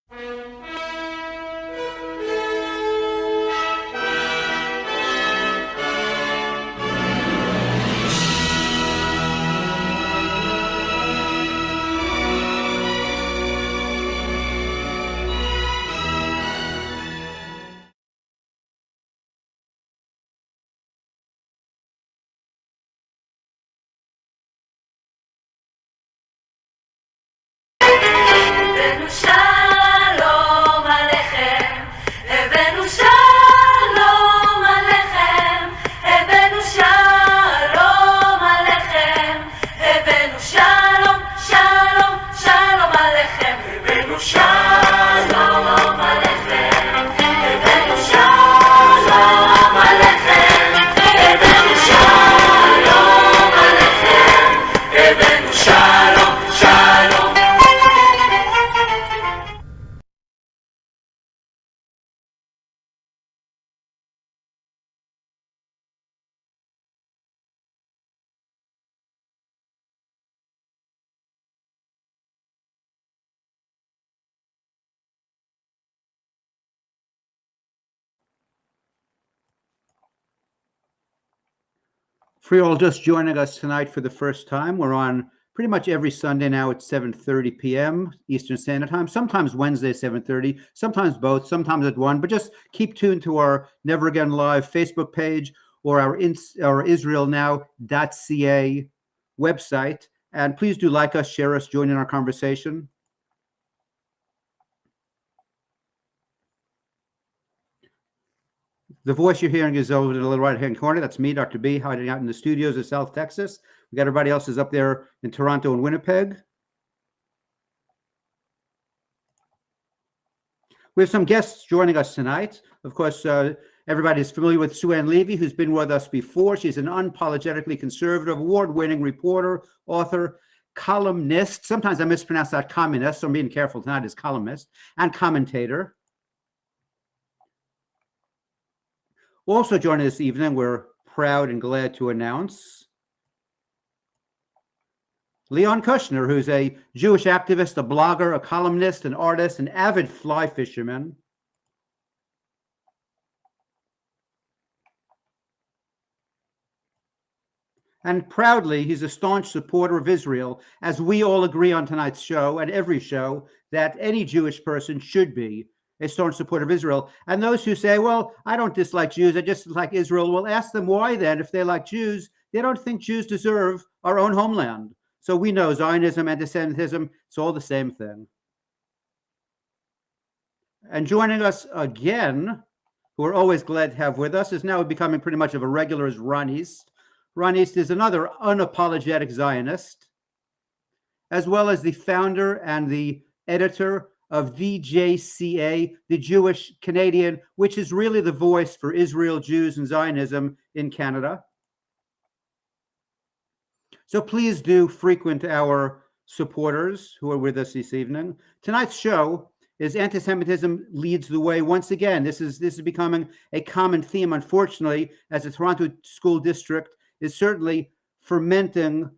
For you all just joining us tonight for the first time, we're on pretty much every Sunday now at 7:30 p.m. Eastern Standard Time, sometimes Wednesday 7:30, sometimes both, sometimes at 1, but just keep tuned to our Never Again Live Facebook page or our israelnow.ca website. And please do like us, share us, join in our conversation. The voice you're hearing is over in the little right-hand corner. That's me, Dr. B, hiding out in the studios of South Texas. We got everybody else is up there in Toronto and Winnipeg. We have some guests joining us tonight. Of course, everybody is familiar with Sue Ann Levy, who's been with us before. She's an unapologetically conservative, award-winning reporter, author, columnist. Sometimes I mispronounce that communist, so I'm being careful tonight, is columnist, and commentator. Also joining this evening, we're proud and glad to announce Leon Kushner, who's a Jewish activist, a blogger, a columnist, an artist, an avid fly fisherman. And proudly, he's a staunch supporter of Israel, as we all agree on tonight's show and every show that any Jewish person should be a staunch supporter of Israel. And those who say, well, I don't dislike Jews, I just dislike Israel, well, ask them why then, if they like Jews, they don't think Jews deserve our own homeland. So we know Zionism, anti-Semitism, it's all the same thing. And joining us again, who we're always glad to have with us, is now becoming pretty much of a regular, is Ron East. Ron East is another unapologetic Zionist, as well as the founder and the editor of VJCA, the Jewish Canadian, which is really the voice for Israel, Jews, and Zionism in Canada. So please do frequent our supporters who are with us this evening. Tonight's show is Anti-Semitism Leads the Way. Once again, this is becoming a common theme, unfortunately, as the Toronto School District is certainly fermenting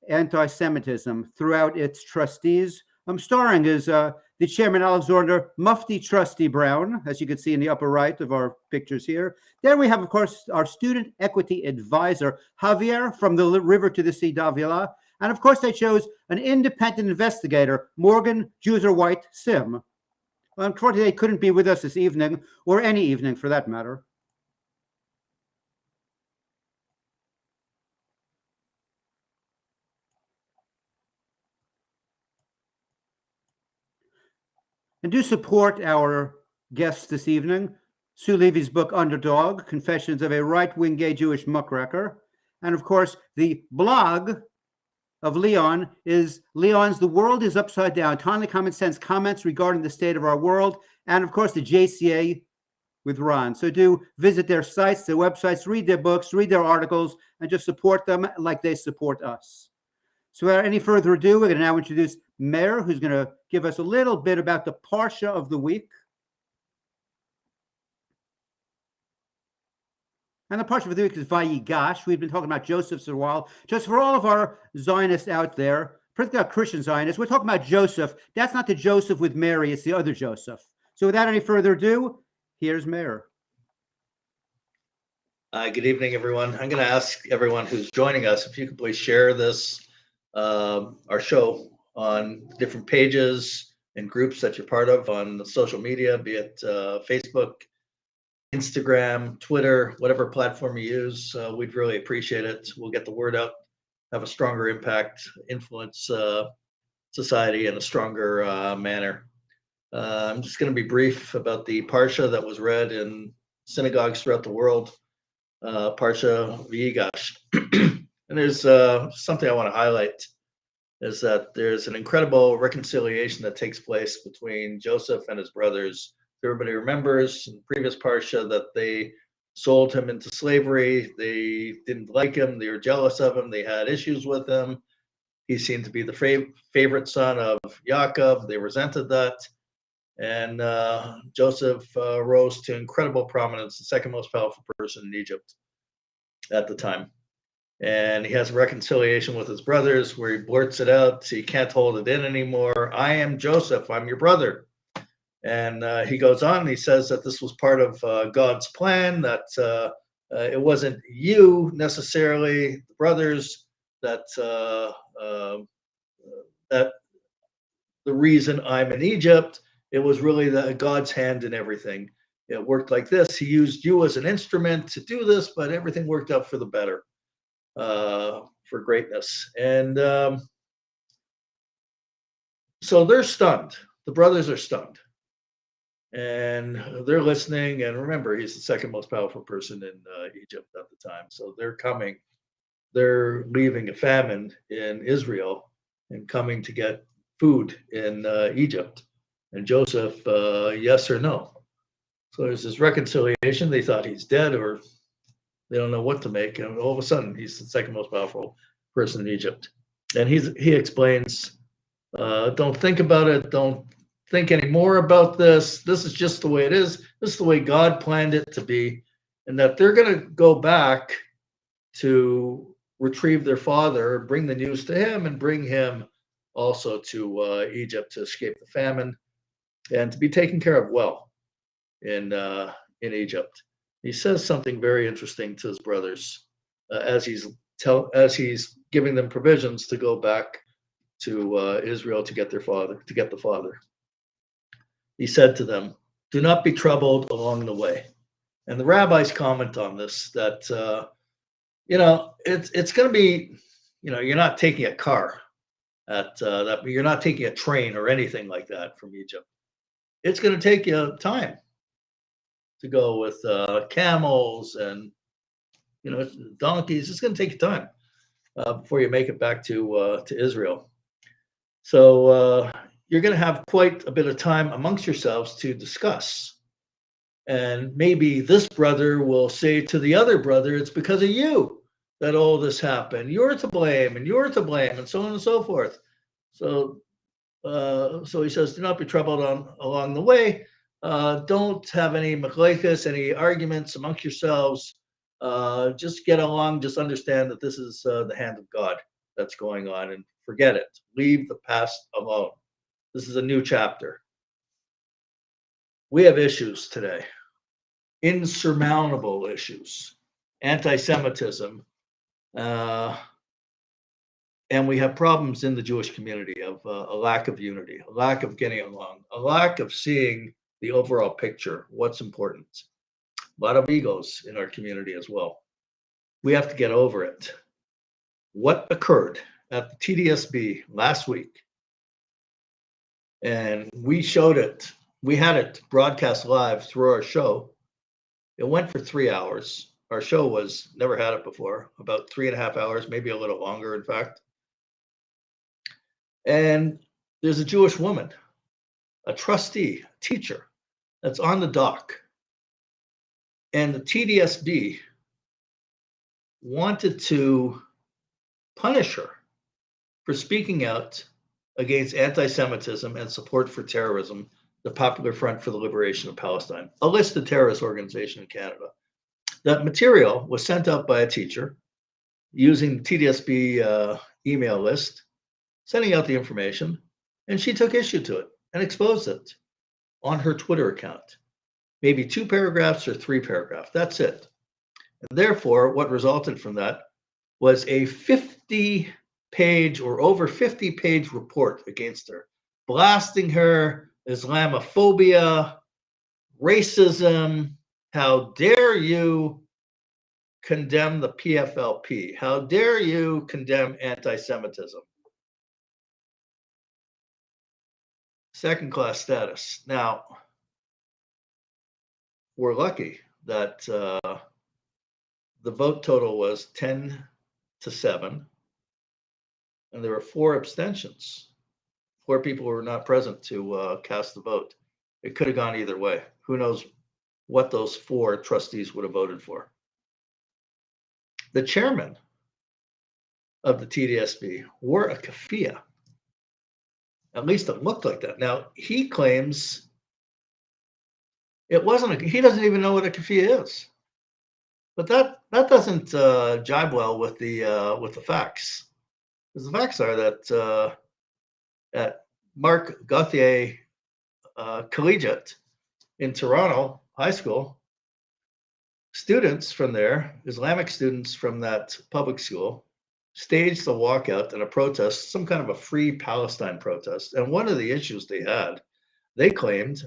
anti-Semitism throughout its trustees. Starring is the chairman, Alexander Mufti Trustee Brown, as you can see in the upper right of our pictures here. There we have, of course, our student equity advisor, Javier from the river to the sea, Davila. And of course, they chose an independent investigator, Morgan Jews Are White Sim. Well, unfortunately, they couldn't be with us this evening, or any evening for that matter. And do support our guests this evening. Sue Levy's book, Underdog, Confessions of a Right-Wing Gay Jewish Muckraker. And of course, the blog of Leon is Leon's The World is Upside Down, timely common sense comments regarding the state of our world. And of course, the JCA with Ron. So do visit their sites, their websites, read their books, read their articles, and just support them like they support us. So without any further ado, we're going to now introduce Meir, who's going to give us a little bit about the Parsha of the week. And the Parsha of the week is Vayigash. We've been talking about Joseph for a while. Just for all of our Zionists out there, particularly Christian Zionists. We're talking about Joseph. That's not the Joseph with Mary. It's the other Joseph. So without any further ado, here's Meir. Good evening, everyone. I'm going to ask everyone who's joining us if you could please share this, our show, on different pages and groups that you're part of on social media, be it Facebook, Instagram, Twitter, whatever platform you use. We'd really appreciate it. We'll get the word out, have a stronger impact, influence society in a stronger manner. I'm just going to be brief about the Parsha that was read in synagogues throughout the world. Parsha V'yigash. And there's something I want to highlight is that there's an incredible reconciliation that takes place between Joseph and his brothers. Everybody remembers in the previous Parsha that they sold him into slavery. They didn't like him. They were jealous of him. They had issues with him. He seemed to be the favorite son of Yaakov. They resented that. And Joseph rose to incredible prominence, the second most powerful person in Egypt at the time. And he has a reconciliation with his brothers where he blurts it out. He can't hold it in anymore. I am Joseph. I'm your brother. And he goes on and he says that this was part of God's plan, that it wasn't you necessarily, the brothers, that that the reason I'm in Egypt. It was really God's hand in everything. It worked like this. He used you as an instrument to do this, but everything worked out for the better, for greatness. And so they're stunned. The brothers are stunned. And they're listening. And remember, he's the second most powerful person in Egypt at the time. So they're coming. They're leaving a famine in Israel and coming to get food in Egypt. And Joseph, yes or no. So there's this reconciliation. They thought he's dead, or they don't know what to make. And all of a sudden, he's the second most powerful person in Egypt. And he explains, don't think about it. Don't think any more about this. This is just the way it is. This is the way God planned it to be. And that they're going to go back to retrieve their father, bring the news to him, and bring him also to Egypt to escape the famine and to be taken care of well in Egypt. He says something very interesting to his brothers as he's giving them provisions to go back to Israel to get the father. He said to them, "Do not be troubled along the way." And the rabbis comment on this that it's going to be, you're not taking a car you're not taking a train or anything like that from Egypt. It's going to take you time to go with camels and donkeys. It's going to take you time before you make it back to Israel. So you're going to have quite a bit of time amongst yourselves to discuss. And maybe this brother will say to the other brother, "It's because of you that all this happened. You're to blame, and you're to blame," and so on and so forth. So he says, "Do not be troubled along the way. Don't have any machlekes, any arguments amongst yourselves. Just get along. Just understand that this is the hand of God that's going on, and forget it. Leave the past alone. This is a new chapter." We have issues today, insurmountable issues, anti-Semitism, and we have problems in the Jewish community of a lack of unity, a lack of getting along, a lack of seeing the overall picture, what's important. A lot of egos in our community as well. We have to get over it. What occurred at the TDSB last week, and we showed it, we had it broadcast live through our show. It went for 3 hours. Our show was never had it before, about 3.5 hours, maybe a little longer, in fact. And there's a Jewish woman, a trustee, a teacher, that's on the dock. And the TDSB wanted to punish her for speaking out against anti-Semitism and support for terrorism, the Popular Front for the Liberation of Palestine, a listed terrorist organization in Canada. That material was sent out by a teacher using the TDSB email list, sending out the information, and she took issue to it and exposed it on her Twitter account. Maybe 2 paragraphs or 3 paragraphs. That's it. And therefore, what resulted from that was a 50-page or over 50-page report against her, blasting her, Islamophobia, racism. How dare you condemn the PFLP? How dare you condemn anti-Semitism? Second-class status. Now, we're lucky that the vote total was 10-7, and there were 4 abstentions. 4 people who were not present to cast the vote. It could have gone either way. Who knows what those 4 trustees would have voted for. The chairman of the TDSB wore a keffiyeh. At least it looked like that. Now, he claims it wasn't he doesn't even know what a keffiyeh is. But that doesn't jibe well with the facts. Because the facts are that at Mark Gauthier Collegiate in Toronto High School, students from there, Islamic students from that public school, staged a walkout and a protest, some kind of a free Palestine protest. And one of the issues they claimed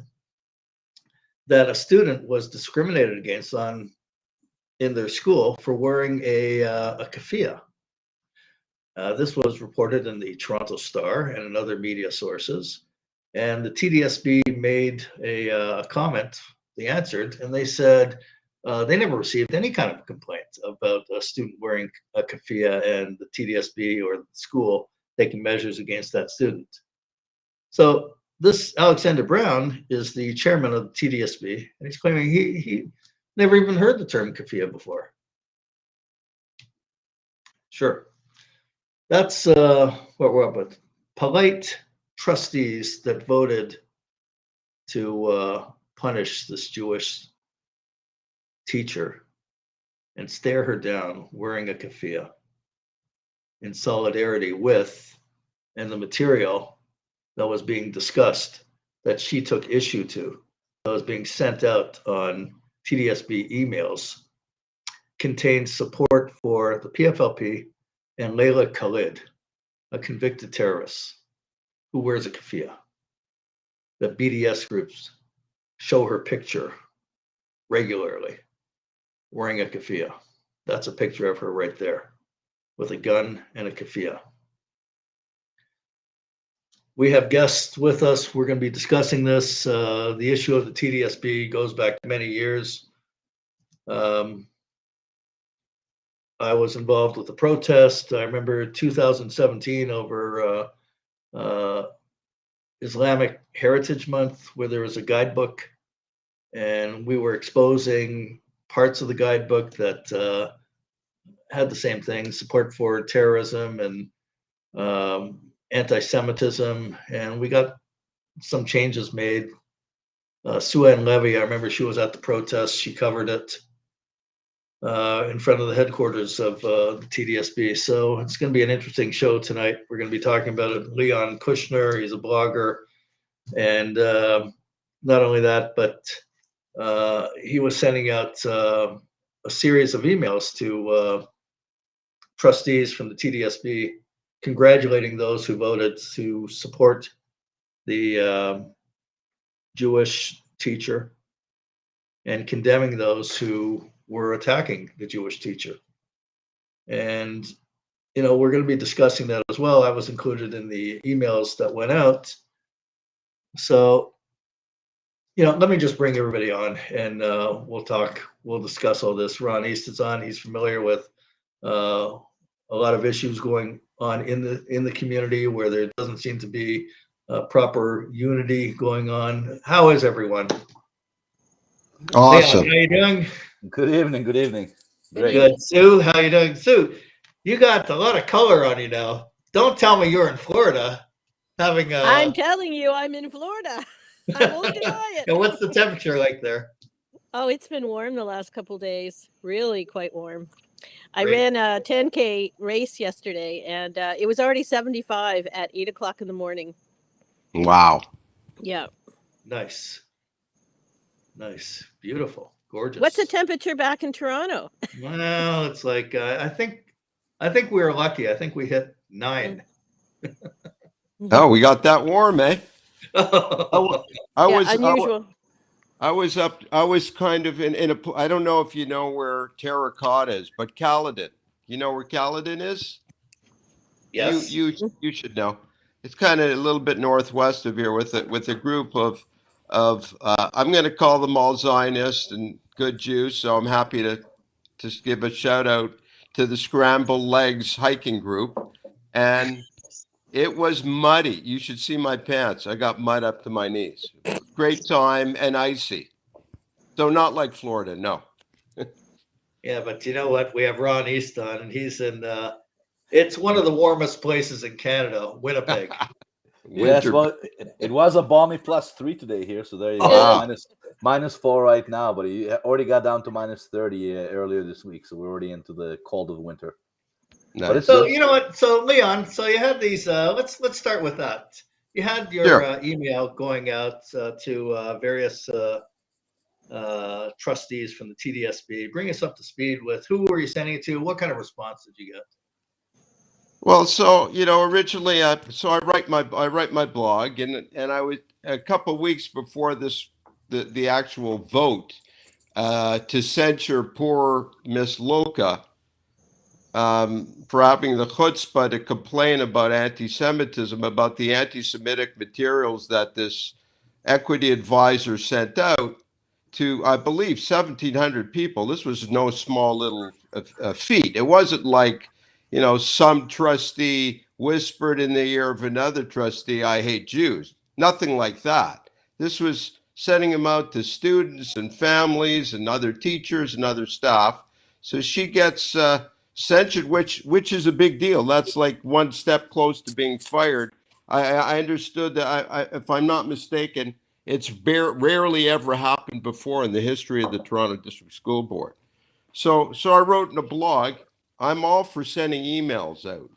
that a student was discriminated against in their school for wearing a keffiyeh. This was reported in the Toronto Star and in other media sources. And the TDSB made a comment. They answered, and they said they never received any kind of complaint about a student wearing a keffiyeh and the TDSB or the school taking measures against that student. So this Alexander Brown is the chairman of the TDSB, and he's claiming he never even heard the term keffiyeh before. Sure. That's what we're up with. Polite trustees that voted to punish this Jewish teacher and stare her down wearing a keffiyeh in solidarity with and the material that was being discussed that she took issue to, that was being sent out on TDSB emails, contains support for the PFLP and Layla Khalid, a convicted terrorist who wears a keffiyeh. The BDS groups show her picture regularly wearing a keffiyeh. That's a picture of her right there with a gun and a keffiyeh. We have guests with us. We're going to be discussing this. The issue of the TDSB goes back many years. I was involved with the protest. I remember 2017 over Islamic Heritage Month, where there was a guidebook, and we were exposing parts of the guidebook that had the same thing: support for terrorism and anti-Semitism, and we got some changes made. Sue Ann Levy, I remember she was at the protest. She covered it in front of the headquarters of the TDSB. So it's going to be an interesting show tonight. We're going to be talking about it. Leon Kushner, he's a blogger. And not only that, but he was sending out a series of emails to trustees from the TDSB, congratulating those who voted to support the Jewish teacher and condemning those who were attacking the Jewish teacher. And, we're going to be discussing that as well. I was included in the emails that went out. So, let me just bring everybody on and we'll discuss all this. Ron East is on. He's familiar with a lot of issues going on in the community where there doesn't seem to be proper unity going on. How is everyone? Awesome. Leon, how you doing? Good evening. Good evening. Great. Good. Sue, how you doing? Sue, you got a lot of color on you now. Don't tell me you're in Florida having a. I'm telling you, I'm in Florida. I won't deny it. And what's the temperature like there? Oh, it's been warm the last couple days. Really quite warm. I Great. ran a 10K race yesterday, and it was already 75 at 8 o'clock in the morning. Wow. Yeah. Nice. Nice. Beautiful. Gorgeous. What's the temperature back in Toronto? Well, it's like I think we were lucky. I think we hit 9. Oh, we got that warm, eh? I, wa- I Yeah, was I, wa- unusual. I was kind of in I don't know if you know where Terracotta is, but Caledon. You know where Caledon is? Yes. You should know. It's kind of a little bit northwest of here with a group of I'm going to call them all Zionists and good Jews. So I'm happy to just give a shout out to the Scramble Legs hiking group, and it was muddy. You should see my pants. I got mud up to my knees. Great time and icy. So not like Florida, no. Yeah, but you know what? We have Ron East on, and he's in. It's one of the warmest places in Canada, Winnipeg. Winter. Yes, well, it was a balmy +3 today here, so there you go. Wow. -4 right now, but it already got down to -30 earlier this week, so we're already into the cold of winter. Nice. But it's So good. you know what? So Leon, so you had these. Let's start with that. You had your Sure. email going out to various trustees from the TDSB. Bring us up to speed with who were you sending it to? What kind of response did you get? Well, so originally, so I write my blog, and I was a couple of weeks before the actual vote to censure poor Miss Loka for having the chutzpah to complain about anti-Semitism, about the anti-Semitic materials that this equity advisor sent out to, I believe, 1,700 people. This was no small little feat. It wasn't like, some trustee whispered in the ear of another trustee, "I hate Jews." Nothing like that. This was sending them out to students and families and other teachers and other staff. So she gets censured, which is a big deal. That's like one step close to being fired. I understood that, if I'm not mistaken, it's rarely ever happened before in the history of the Toronto District School Board. So I wrote in a blog, I'm all for sending emails out.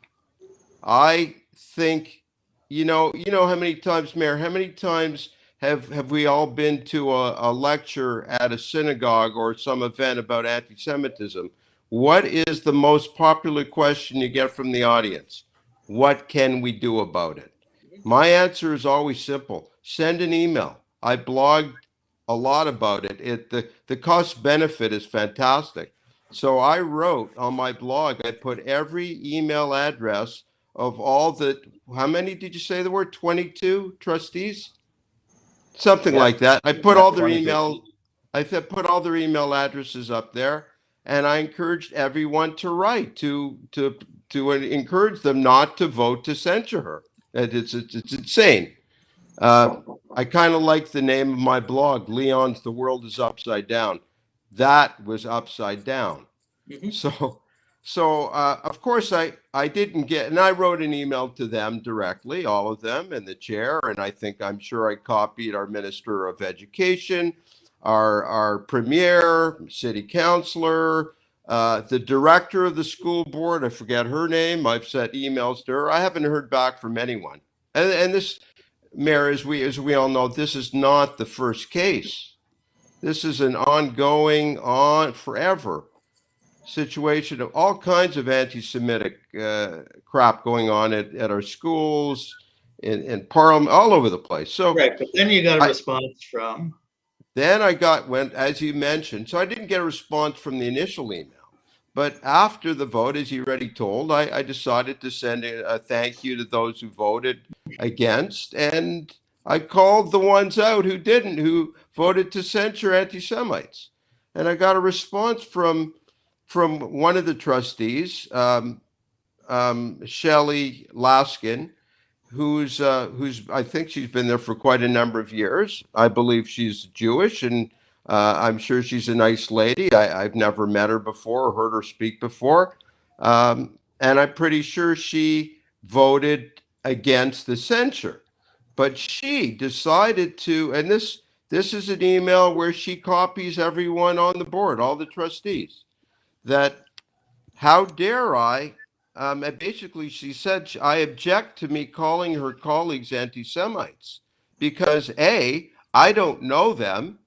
I think, you know how many times, Mayor, how many times have we all been to a lecture at a synagogue or some event about anti-Semitism? What is the most popular question you get from the audience? What can we do about it? My answer is always simple. Send an email. I blogged a lot about it. The cost benefit is fantastic. So I wrote on my blog, I put every email address of all the, how many did you say there were? 22 trustees? Something Yeah. like that. I put all their 22. email, put all their email addresses up there, and I encouraged everyone to write to encourage them not to vote to censure her. It's insane. I kind of like the name of my blog, Leon's The World is Upside Down. That was upside down. Mhm. So of course I didn't get, and I wrote an email to them directly, all of them, and the chair, and I'm sure I copied our Minister of Education, our Premier, City Councilor, the director of the school board. I forget her name. I've sent emails to her. I haven't heard back from anyone. And this, Mayor, as we all know, this is not the first case. This is an ongoing, forever situation of all kinds of anti-Semitic crap going on at our schools, in Parliament, all over the place. So Right, but then you got a I- response from. then as you mentioned, so I didn't get a response from the initial email. But after the vote, as you already told, I decided to send a thank you to those who voted against. And I called the ones out who didn't, who voted to censure anti-Semites. And I got a response from one of the trustees, Shelley Laskin, who's I think she's been there for quite a number of years. I believe she's Jewish, and I'm sure she's a nice lady. I've never met her before or heard her speak before, and I'm pretty sure she voted against the censure. But she decided to, and this is an email where she copies everyone on the board, all the trustees, that how dare I? And basically, she said, I object to me calling her colleagues anti-Semites because A, I don't know them,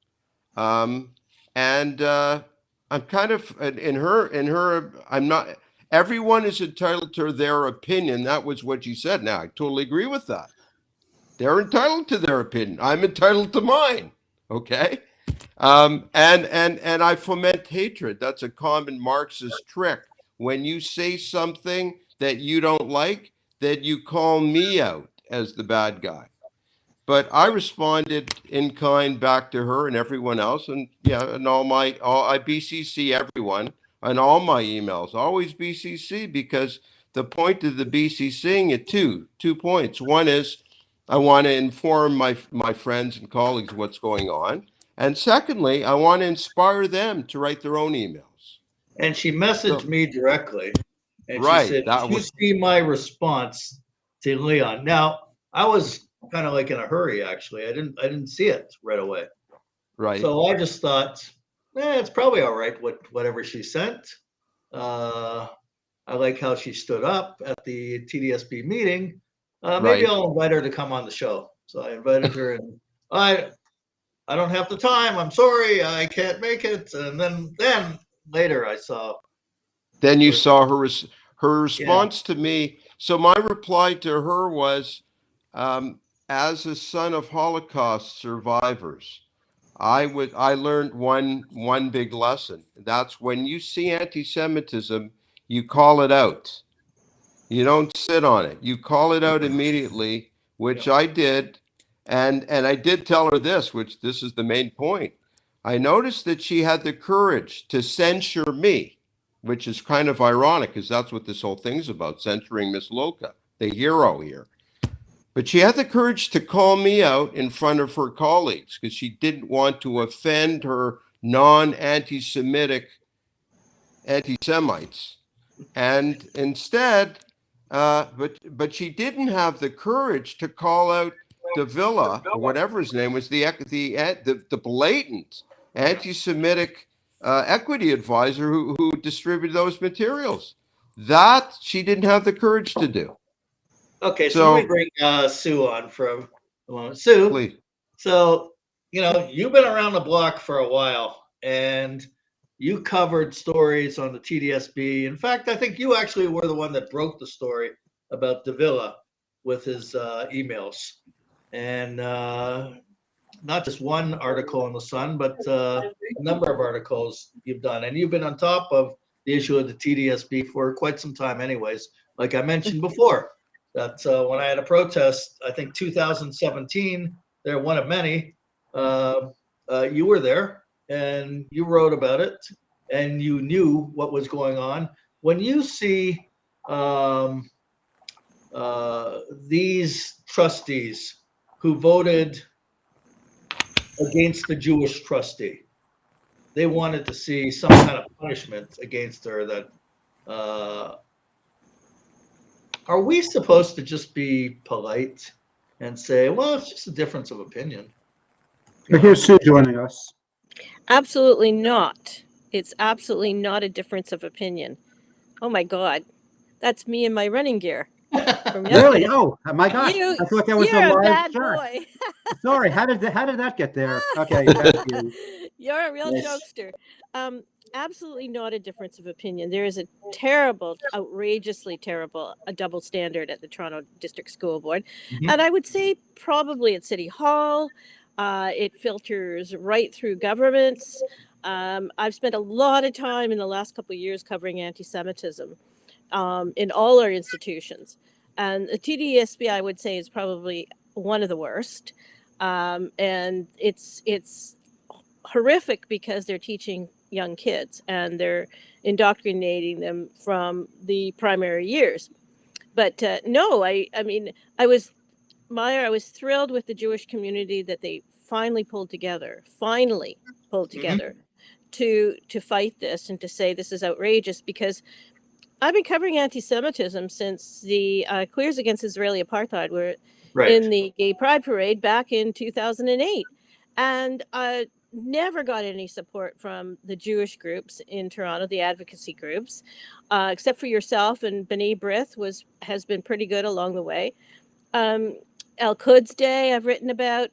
um, and I'm kind of I'm not. Everyone is entitled to their opinion. That was what she said. Now I totally agree with that. They're entitled to their opinion. I'm entitled to mine. Okay. And I foment hatred. That's a common Marxist trick. When you say something that you don't like, then you call me out as the bad guy. But I responded in kind back to her and everyone else, and yeah, and I BCC everyone on all my emails. Always BCC, because the point of the BCCing it two points. One is I want to inform my friends and colleagues what's going on, and secondly, I want to inspire them to write their own emails. And she messaged So, me directly, and she right, said, that "Did you was see my response to Leon?" Now, I was kind of like in a hurry, actually. I didn't see it right away. right. So I just thought, it's probably all right, whatever she sent. I like how she stood up at the TDSB meeting. Maybe Right. I'll invite her to come on the show. So I invited her, and I don't have the time. I'm sorry, I can't make it. And then later I saw, Then you her- saw her yeah, response to me. So my reply to her was, as a son of Holocaust survivors, I learned one big lesson. That's when you see anti-Semitism, you call it out. You don't sit on it. You call it out immediately, yeah. which I did. And I did tell her this, which this is the main point. I noticed that she had the courage to censure me, which is kind of ironic because that's what this whole thing's about, censoring Miss Loka, the hero here. But she had the courage to call me out in front of her colleagues because she didn't want to offend her non-anti-Semitic anti-Semites. And instead, but she didn't have the courage to call out Davila or whatever his name was, the blatant anti-Semitic equity advisor who distributed those materials. That she didn't have the courage to do. Okay, so let me So bring Sue on for a moment. Sue, please, so you've been around the block for a while, and you covered stories on the TDSB. In fact, I think you actually were the one that broke the story about Davila with his emails, and not just one article in the Sun, but a number of articles you've done, and you've been on top of the issue of the TDSB for quite some time, anyways. Like I mentioned before, that when I had a protest, I think 2017, they're one of many. You were there and you wrote about it, and you knew what was going on. When you see these trustees who voted against the Jewish trustee, they wanted to see some kind of punishment against her. That are we supposed to just be polite and say, well, it's just a difference of opinion? But here's Sue joining us. Absolutely not. It's absolutely not a difference of opinion. Oh my God. That's me in my running gear from Really? yesterday. Oh my gosh! You, I thought that was a you're a live bad shot. boy. Sorry, how did that get there? Okay, thank you. You're a real Yes. jokester. Absolutely not a difference of opinion. There is a terrible, outrageously terrible, a double standard at the Toronto District School Board. Mhm. And I would say probably at City Hall. It filters right through governments. I've spent a lot of time in the last couple of years covering anti-Semitism in all our institutions. And the TDSB, I would say, is probably one of the worst. And it's horrific because they're teaching young kids and they're indoctrinating them from the primary years. But no, I mean, Meir, I was thrilled with the Jewish community that they finally pulled together to fight this and to say this is outrageous, because I've been covering anti-Semitism since the Queers Against Israeli Apartheid were Right. in the Gay Pride Parade back in 2008. And never got any support from the Jewish groups in Toronto, the advocacy groups, except for yourself, and B'nai B'rith has been pretty good along the way. El Quds Day I've written about,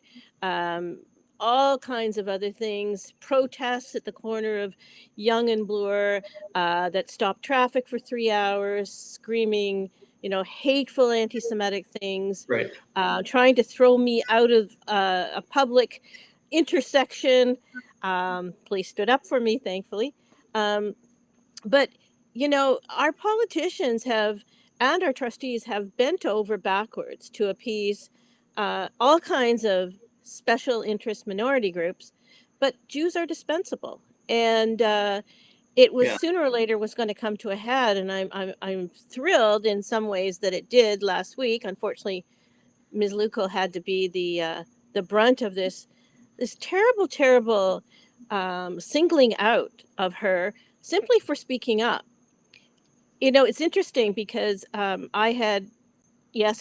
all kinds of other things, protests at the corner of Yonge and Bloor that stopped traffic for 3 hours, screaming, hateful anti-Semitic things, Right. trying to throw me out of a public intersection. Police stood up for me, thankfully. But, our politicians and our trustees have bent over backwards to appease all kinds of special interest minority groups, but Jews are dispensable. And it was sooner or later was going to come to a head. And I'm thrilled in some ways that it did last week. Unfortunately, Ms. Luco had to be the brunt of this terrible, terrible singling out of her simply for speaking up. It's interesting because I had,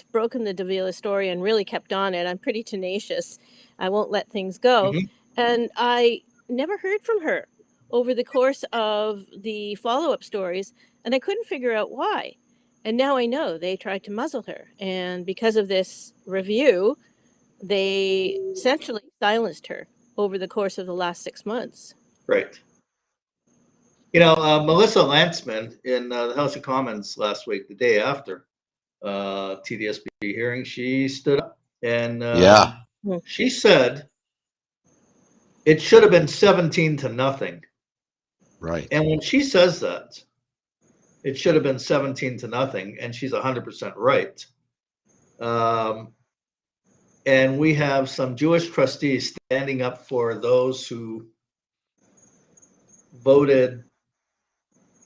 broken the Davila story and really kept on it. I'm pretty tenacious. I won't let things go. Mhm. And I never heard from her over the course of the follow-up stories, and I couldn't figure out why. And now I know they tried to muzzle her. And because of this review, they essentially silenced her over the course of the last 6 months. Right. Melissa Lantzman in the House of Commons last week, the day after TDSB hearing, she stood up and she said it should have been 17-0. Right. And when she says that, it should have been 17-0, and she's 100% right. And we have some Jewish trustees standing up for those who voted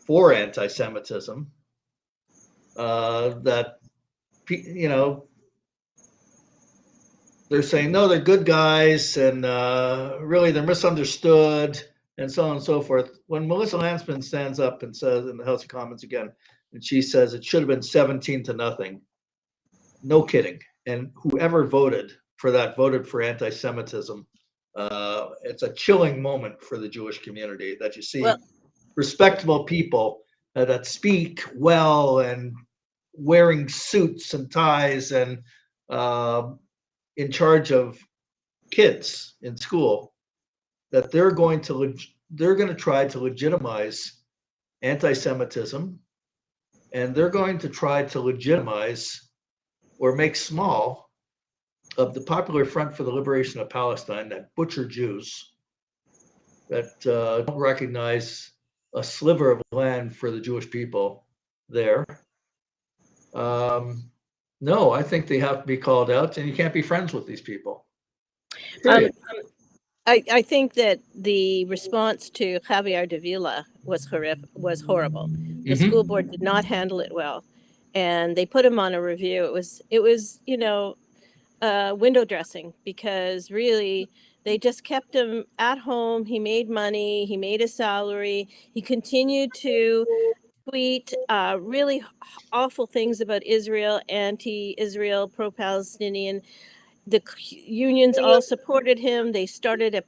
for anti-Semitism, that, they're saying, no, they're good guys, and really they're misunderstood, and so on and so forth. When Melissa Lantzman stands up and says in the House of Commons again, and she says it should have been 17-0, no kidding. And whoever voted for that voted for anti-Semitism. It's a chilling moment for the Jewish community that you see respectable people that speak well and wearing suits and ties and in charge of kids in school, that they're going to try to legitimize anti-Semitism, and they're going to try to legitimize or make small of the Popular Front for the Liberation of Palestine, that butcher Jews, that don't recognize a sliver of land for the Jewish people there. No, I think they have to be called out, and you can't be friends with these people. I think that the response to Javier Davila was horrible. The school board did not handle it well, and they put him on a review. It was window dressing, because really they just kept him at home. He made money. He made a salary. He continued to tweet really awful things about Israel, anti-Israel, pro-Palestinian. The unions all supported him. They started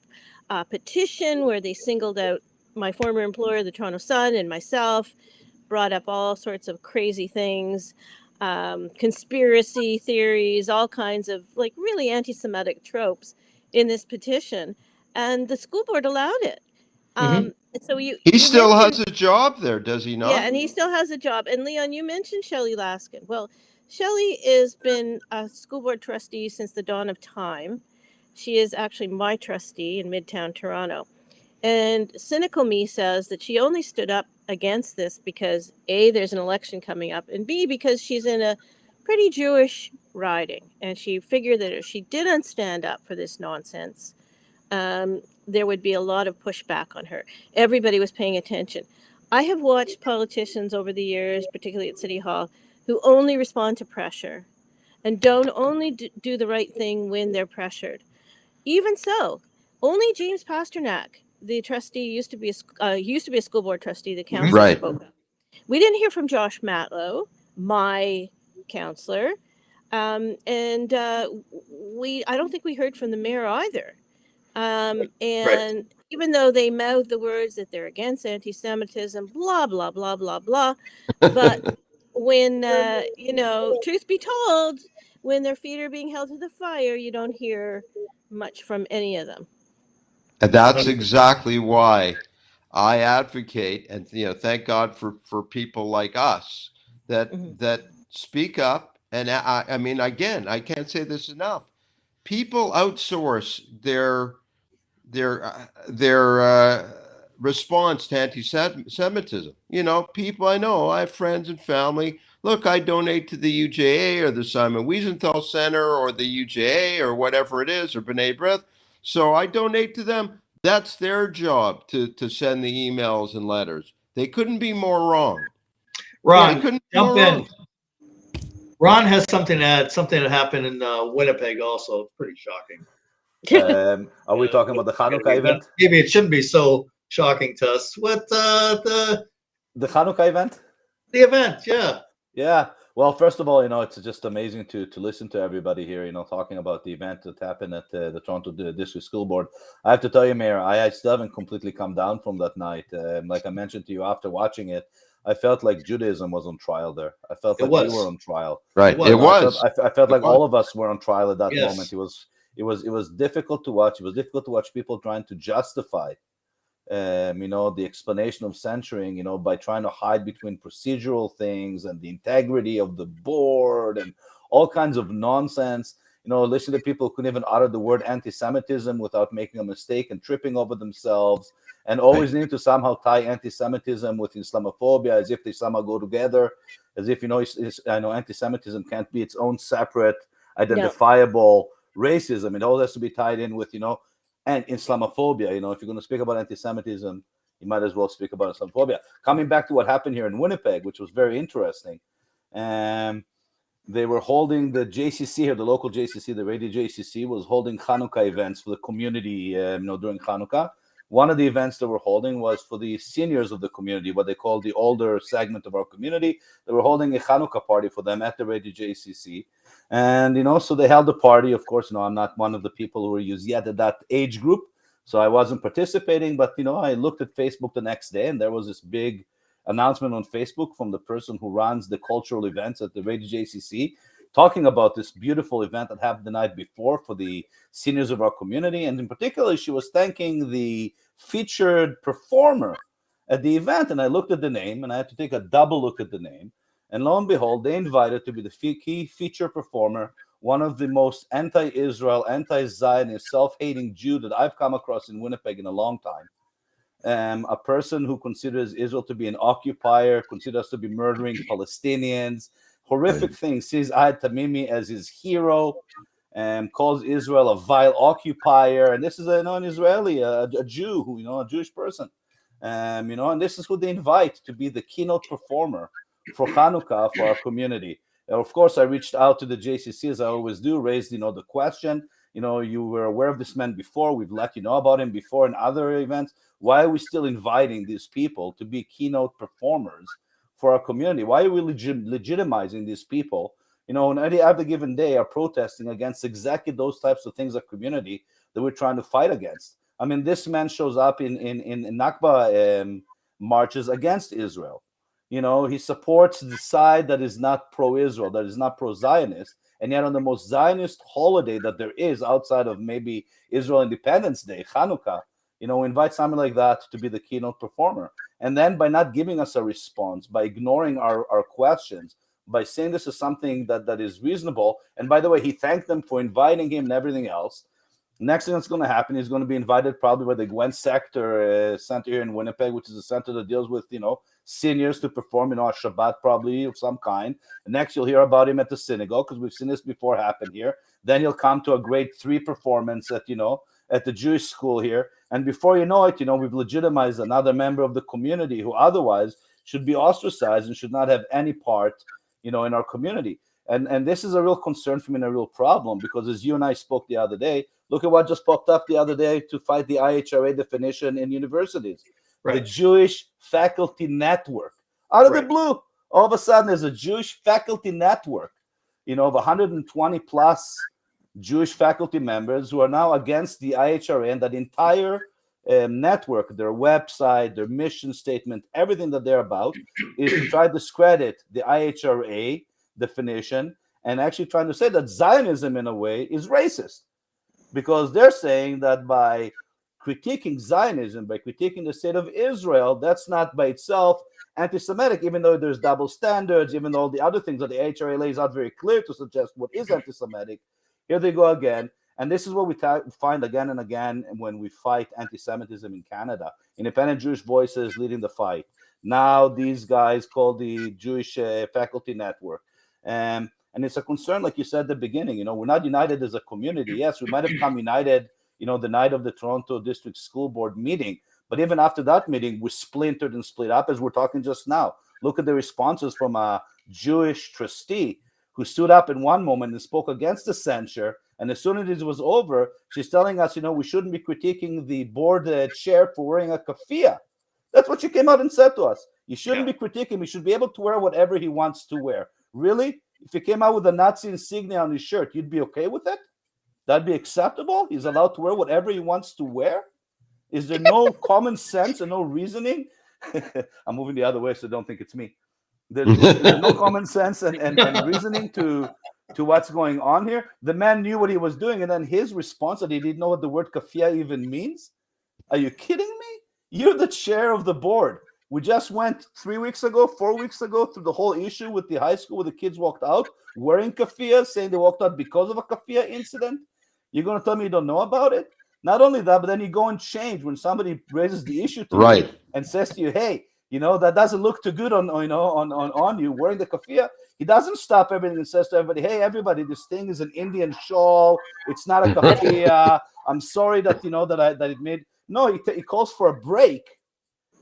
a petition where they singled out my former employer, the Toronto Sun, and myself, brought up all sorts of crazy things, conspiracy theories, all kinds of really anti-Semitic tropes in this petition. And the school board allowed it. So he still has a job there, does he not? Yeah, and he still has a job. And Leon, you mentioned Shelley Laskin. Well, Shelley has been a school board trustee since the dawn of time. She is actually my trustee in Midtown Toronto. And cynical me says that she only stood up against this because A, there's an election coming up, and B, because she's in a pretty Jewish riding. And she figured that if she didn't stand up for this nonsense, there would be a lot of pushback on her. Everybody was paying attention. I have watched politicians over the years, particularly at City Hall, who only respond to pressure and don't only do the right thing when they're pressured. Even so, only James Pasternak, the trustee, used to be a school board trustee, the councillor, spoke up. We didn't hear from Josh Matlow, my councillor, and I don't think we heard from the mayor either, And even though they mouth the words that they're against anti-Semitism, blah, blah, blah, blah, blah. But when, truth be told, when their feet are being held to the fire, you don't hear much from any of them. And that's exactly why I advocate, and thank God for people like us that speak up. And I mean, again, I can't say this enough. People outsource their response to anti-Semitism. People I know, I have friends and family. Look, I donate to the UJA or the Simon Wiesenthal Center or the UJA or whatever it is, or B'nai B'rith. So I donate to them. That's their job to send the emails and letters. They couldn't be more wrong. Ron, They couldn't be jump more in. wrong. Ron has something to add. Something that happened in Winnipeg also. Pretty shocking. Are we talking about the Hanukkah event? Maybe it shouldn't be so shocking to us. What the Hanukkah event? The event? Yeah. Yeah. Well, first of all, it's just amazing to listen to everybody here, talking about the event that happened at the Toronto District School Board. I have to tell you, Meir, I still haven't completely come down from that night. Like I mentioned to you after watching it, I felt like Judaism was on trial there. I felt like we were on trial. Right. It was. I felt like all of us were on trial at that Yes. moment. It was difficult to watch. It was difficult to watch people trying to justify the explanation of censoring, by trying to hide between procedural things and the integrity of the board and all kinds of nonsense. Listen to people who couldn't even utter the word anti-Semitism without making a mistake and tripping over themselves, and always need to somehow tie anti-Semitism with Islamophobia as if they somehow go together, as if, anti-Semitism can't be its own separate, identifiable racism. It all has to be tied in with, and Islamophobia. If you're going to speak about anti-Semitism, you might as well speak about Islamophobia. Coming back to what happened here in Winnipeg, which was very interesting. They were holding the JCC here, the local JCC, the Radio JCC was holding Hanukkah events for the community, during Hanukkah. One of the events they were holding was for the seniors of the community, what they call the older segment of our community. They were holding a Hanukkah party for them at the Radio JCC. And, so they held a party. Of course, I'm not one of the people who were yet at that age group, so I wasn't participating. But, I looked at Facebook the next day, and there was this big announcement on Facebook from the person who runs the cultural events at the Radio JCC, talking about this beautiful event that happened the night before for the seniors of our community. And in particular, she was thanking the featured performer at the event. And I looked at the name, and I had to take a double look at the name. And lo and behold, they invited to be the key feature performer, one of the most anti-Israel, anti-Zionist, self-hating Jew that I've come across in Winnipeg in a long time. A person who considers Israel to be an occupier, considers to be murdering Palestinians, horrific things, sees Ahad Tamimi as his hero, calls Israel a vile occupier. And this is an Israeli, a Jew, who, a Jewish person. And this is who they invite to be the keynote performer for Hanukkah for our community. Of course, I reached out to the JCC, as I always do, raised, the question. You were aware of this man before. We've let you know about him before in other events. Why are we still inviting these people to be keynote performers for our community? Why are we legitimizing these people? On any other given day are protesting against exactly those types of things, a community that we're trying to fight against. I mean, this man shows up in Nakba marches against Israel. He supports the side that is not pro-Israel, that is not pro-Zionist. And yet on the most Zionist holiday that there is outside of maybe Israel Independence Day, Hanukkah, invite someone like that to be the keynote performer. And then by not giving us a response, by ignoring our questions, by saying this is something that is reasonable. And by the way, he thanked them for inviting him and everything else. Next thing that's going to happen, he's going to be invited probably by the Gwen Center here in Winnipeg, which is a center that deals with, seniors to perform, a Shabbat probably of some kind. And next you'll hear about him at the synagogue, because we've seen this before happen here. Then he'll come to a grade 3 performance at the Jewish school here. And before you know it, we've legitimized another member of the community who otherwise should be ostracized and should not have any part, in our community. And this is a real concern for me and a real problem, because as you and I spoke the other day, look at what just popped up the other day to fight the IHRA definition in universities. Right. The Jewish Faculty Network. Out of the blue, all of a sudden there's a Jewish faculty network, of 120 plus Jewish faculty members who are now against the IHRA and that entire network, their website, their mission statement, everything that they're about is to try to discredit the IHRA definition and actually trying to say that Zionism in a way is racist, because they're saying that by critiquing Zionism, by critiquing the state of Israel, that's not by itself anti-Semitic, even though there's double standards, even though the other things that the IHRA lays out very clear to suggest what is anti-Semitic. Here they go again. And this is what we find again and again when we fight anti-Semitism in Canada. Independent Jewish voices leading the fight. Now these guys called the Jewish Faculty Network. And it's a concern, like you said at the beginning, we're not united as a community. Yes, we might have come united, the night of the Toronto District School Board meeting. But even after that meeting, we splintered and split up, as we're talking just now. Look at the responses from a Jewish trustee who stood up in one moment and spoke against the censure. And as soon as it was over, she's telling us, we shouldn't be critiquing the board chair for wearing a keffiyeh. That's what she came out and said to us. You shouldn't be critiquing. He should be able to wear whatever he wants to wear. Really? If he came out with a Nazi insignia on his shirt, you'd be okay with it? That'd be acceptable? He's allowed to wear whatever he wants to wear? Is there no common sense and no reasoning? I'm moving the other way, so don't think it's me. There's no common sense and reasoning to what's going on here. The man knew what he was doing, and then his response that he didn't know what the word keffiyeh even means. Are you kidding me? You're the chair of the board. We just went 4 weeks ago, through the whole issue with the high school where the kids walked out wearing keffiyeh, saying they walked out because of a keffiyeh incident. You're going to tell me you don't know about it? Not only that, but then you go and change when somebody raises the issue to you and says to you, hey, that doesn't look too good on you wearing the keffiyeh. He doesn't stop everything and says to everybody, hey, everybody, this thing is an Indian shawl. It's not a keffiyeh. I'm sorry that, that it made. No, he calls for a break.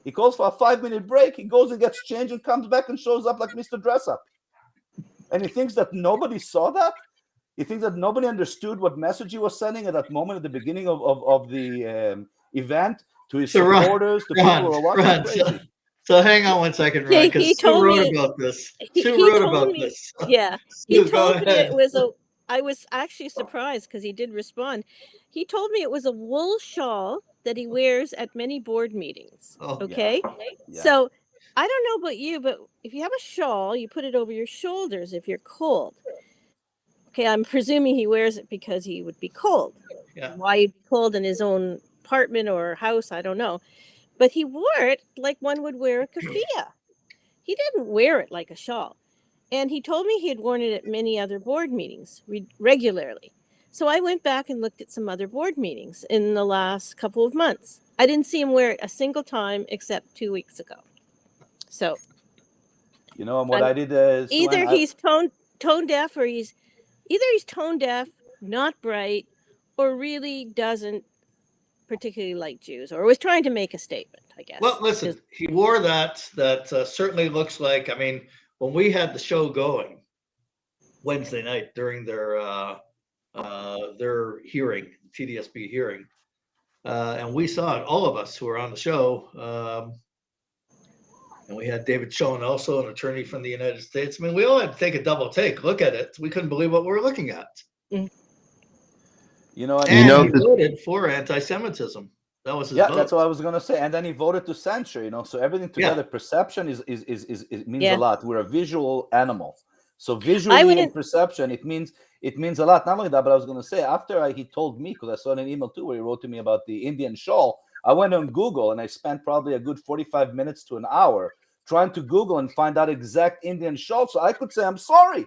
He calls for a 5-minute break. He goes and gets changed and comes back and shows up like Mr. Dress Up. And he thinks that nobody saw that? He thinks that nobody understood what message he was sending at that moment at the beginning of the event to his supporters, to people who are watching crazy. So hang on one second, Ron, because Sue wrote about this. Sue wrote about this. Yeah, he told me it was I was actually surprised because he did respond. He told me it was a wool shawl that he wears at many board meetings. Okay? Yeah. So I don't know about you, but if you have a shawl, you put it over your shoulders if you're cold. Okay, I'm presuming he wears it because he would be cold. Yeah. Why he'd be cold in his own apartment or house, I don't know. But he wore it like one would wear a keffiyeh. He didn't wear it like a shawl. And he told me he had worn it at many other board meetings regularly. So I went back and looked at some other board meetings in the last couple of months. I didn't see him wear it a single time except 2 weeks ago. So, and what I did is either he's tone deaf, or he's tone deaf, not bright, or really doesn't particularly like Jews, or was trying to make a statement, I guess. Well, listen, he wore that certainly looks like, when we had the show going Wednesday night during their hearing, TDSB hearing, and we saw it, all of us who were on the show, and we had David Schoen, also an attorney from the United States. We all had to take a double take, look at it. We couldn't believe what we were looking at. Mm. He voted for anti-Semitism. That was his vote. That's what I was going to say. And then he voted to censure, so everything together, perception means a lot. We're a visual animal. So visually and perception, it means a lot. Not only that, but I was going to say, after he told me, because I saw an email too where he wrote to me about the Indian shawl, I went on Google and I spent probably a good 45 minutes to an hour trying to Google and find out exact Indian shawl so I could say, I'm sorry.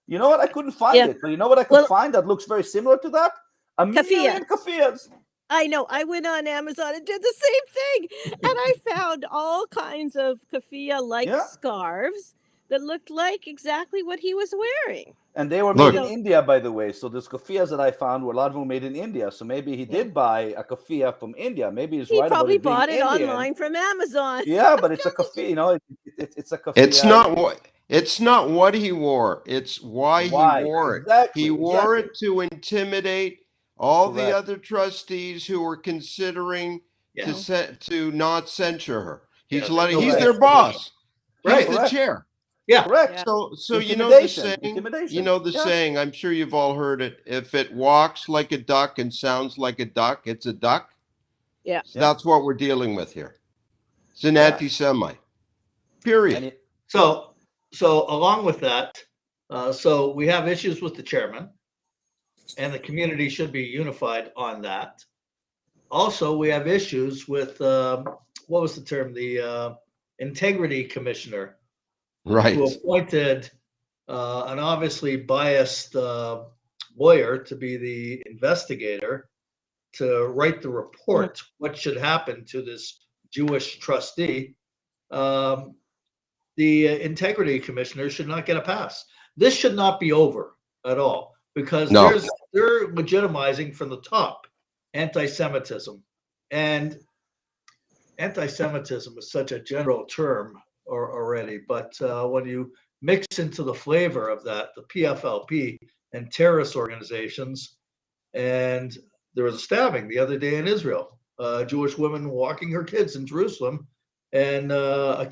You know what? I couldn't find it. But you know what I could find that looks very similar to that? A million keffiyehs. I know. I went on Amazon and did the same thing. And I found all kinds of keffiyeh-like scarves that looked like exactly what he was wearing. And they were made in India, by the way. So those keffiyehs that I found were a lot of them made in India. So maybe he did buy a keffiyeh from India. Maybe he's right about it being Indian. He probably bought it online from Amazon. Yeah, but it's a keffiyeh. It's a keffiyeh. It's not what he wore. It's why he wore it. Exactly, he wore it to intimidate all the other trustees who were considering to not censure her. He's their boss. He's the chair. Yeah. Correct. Yeah. So you know the Intimidation. saying, Intimidation. Yeah. saying, I'm sure you've all heard it. If it walks like a duck and sounds like a duck, it's a duck. Yeah. So Yeah. that's what we're dealing with here. It's an Yeah. anti-Semite. Period. And it, So along with that, so we have issues with the chairman, and the community should be unified on that. Also, we have issues with what was the term? The integrity commissioner, who Right. appointed an obviously biased lawyer to be the investigator to write the report. What should happen to this Jewish trustee? The integrity commissioner should not get a pass. This should not be over at all, because No. they're legitimizing from the top anti-Semitism, and anti-Semitism is such a general term already, but when you mix into the flavor of that, the PFLP and terrorist organizations, and there was a stabbing the other day in Israel, a Jewish woman walking her kids in Jerusalem, and a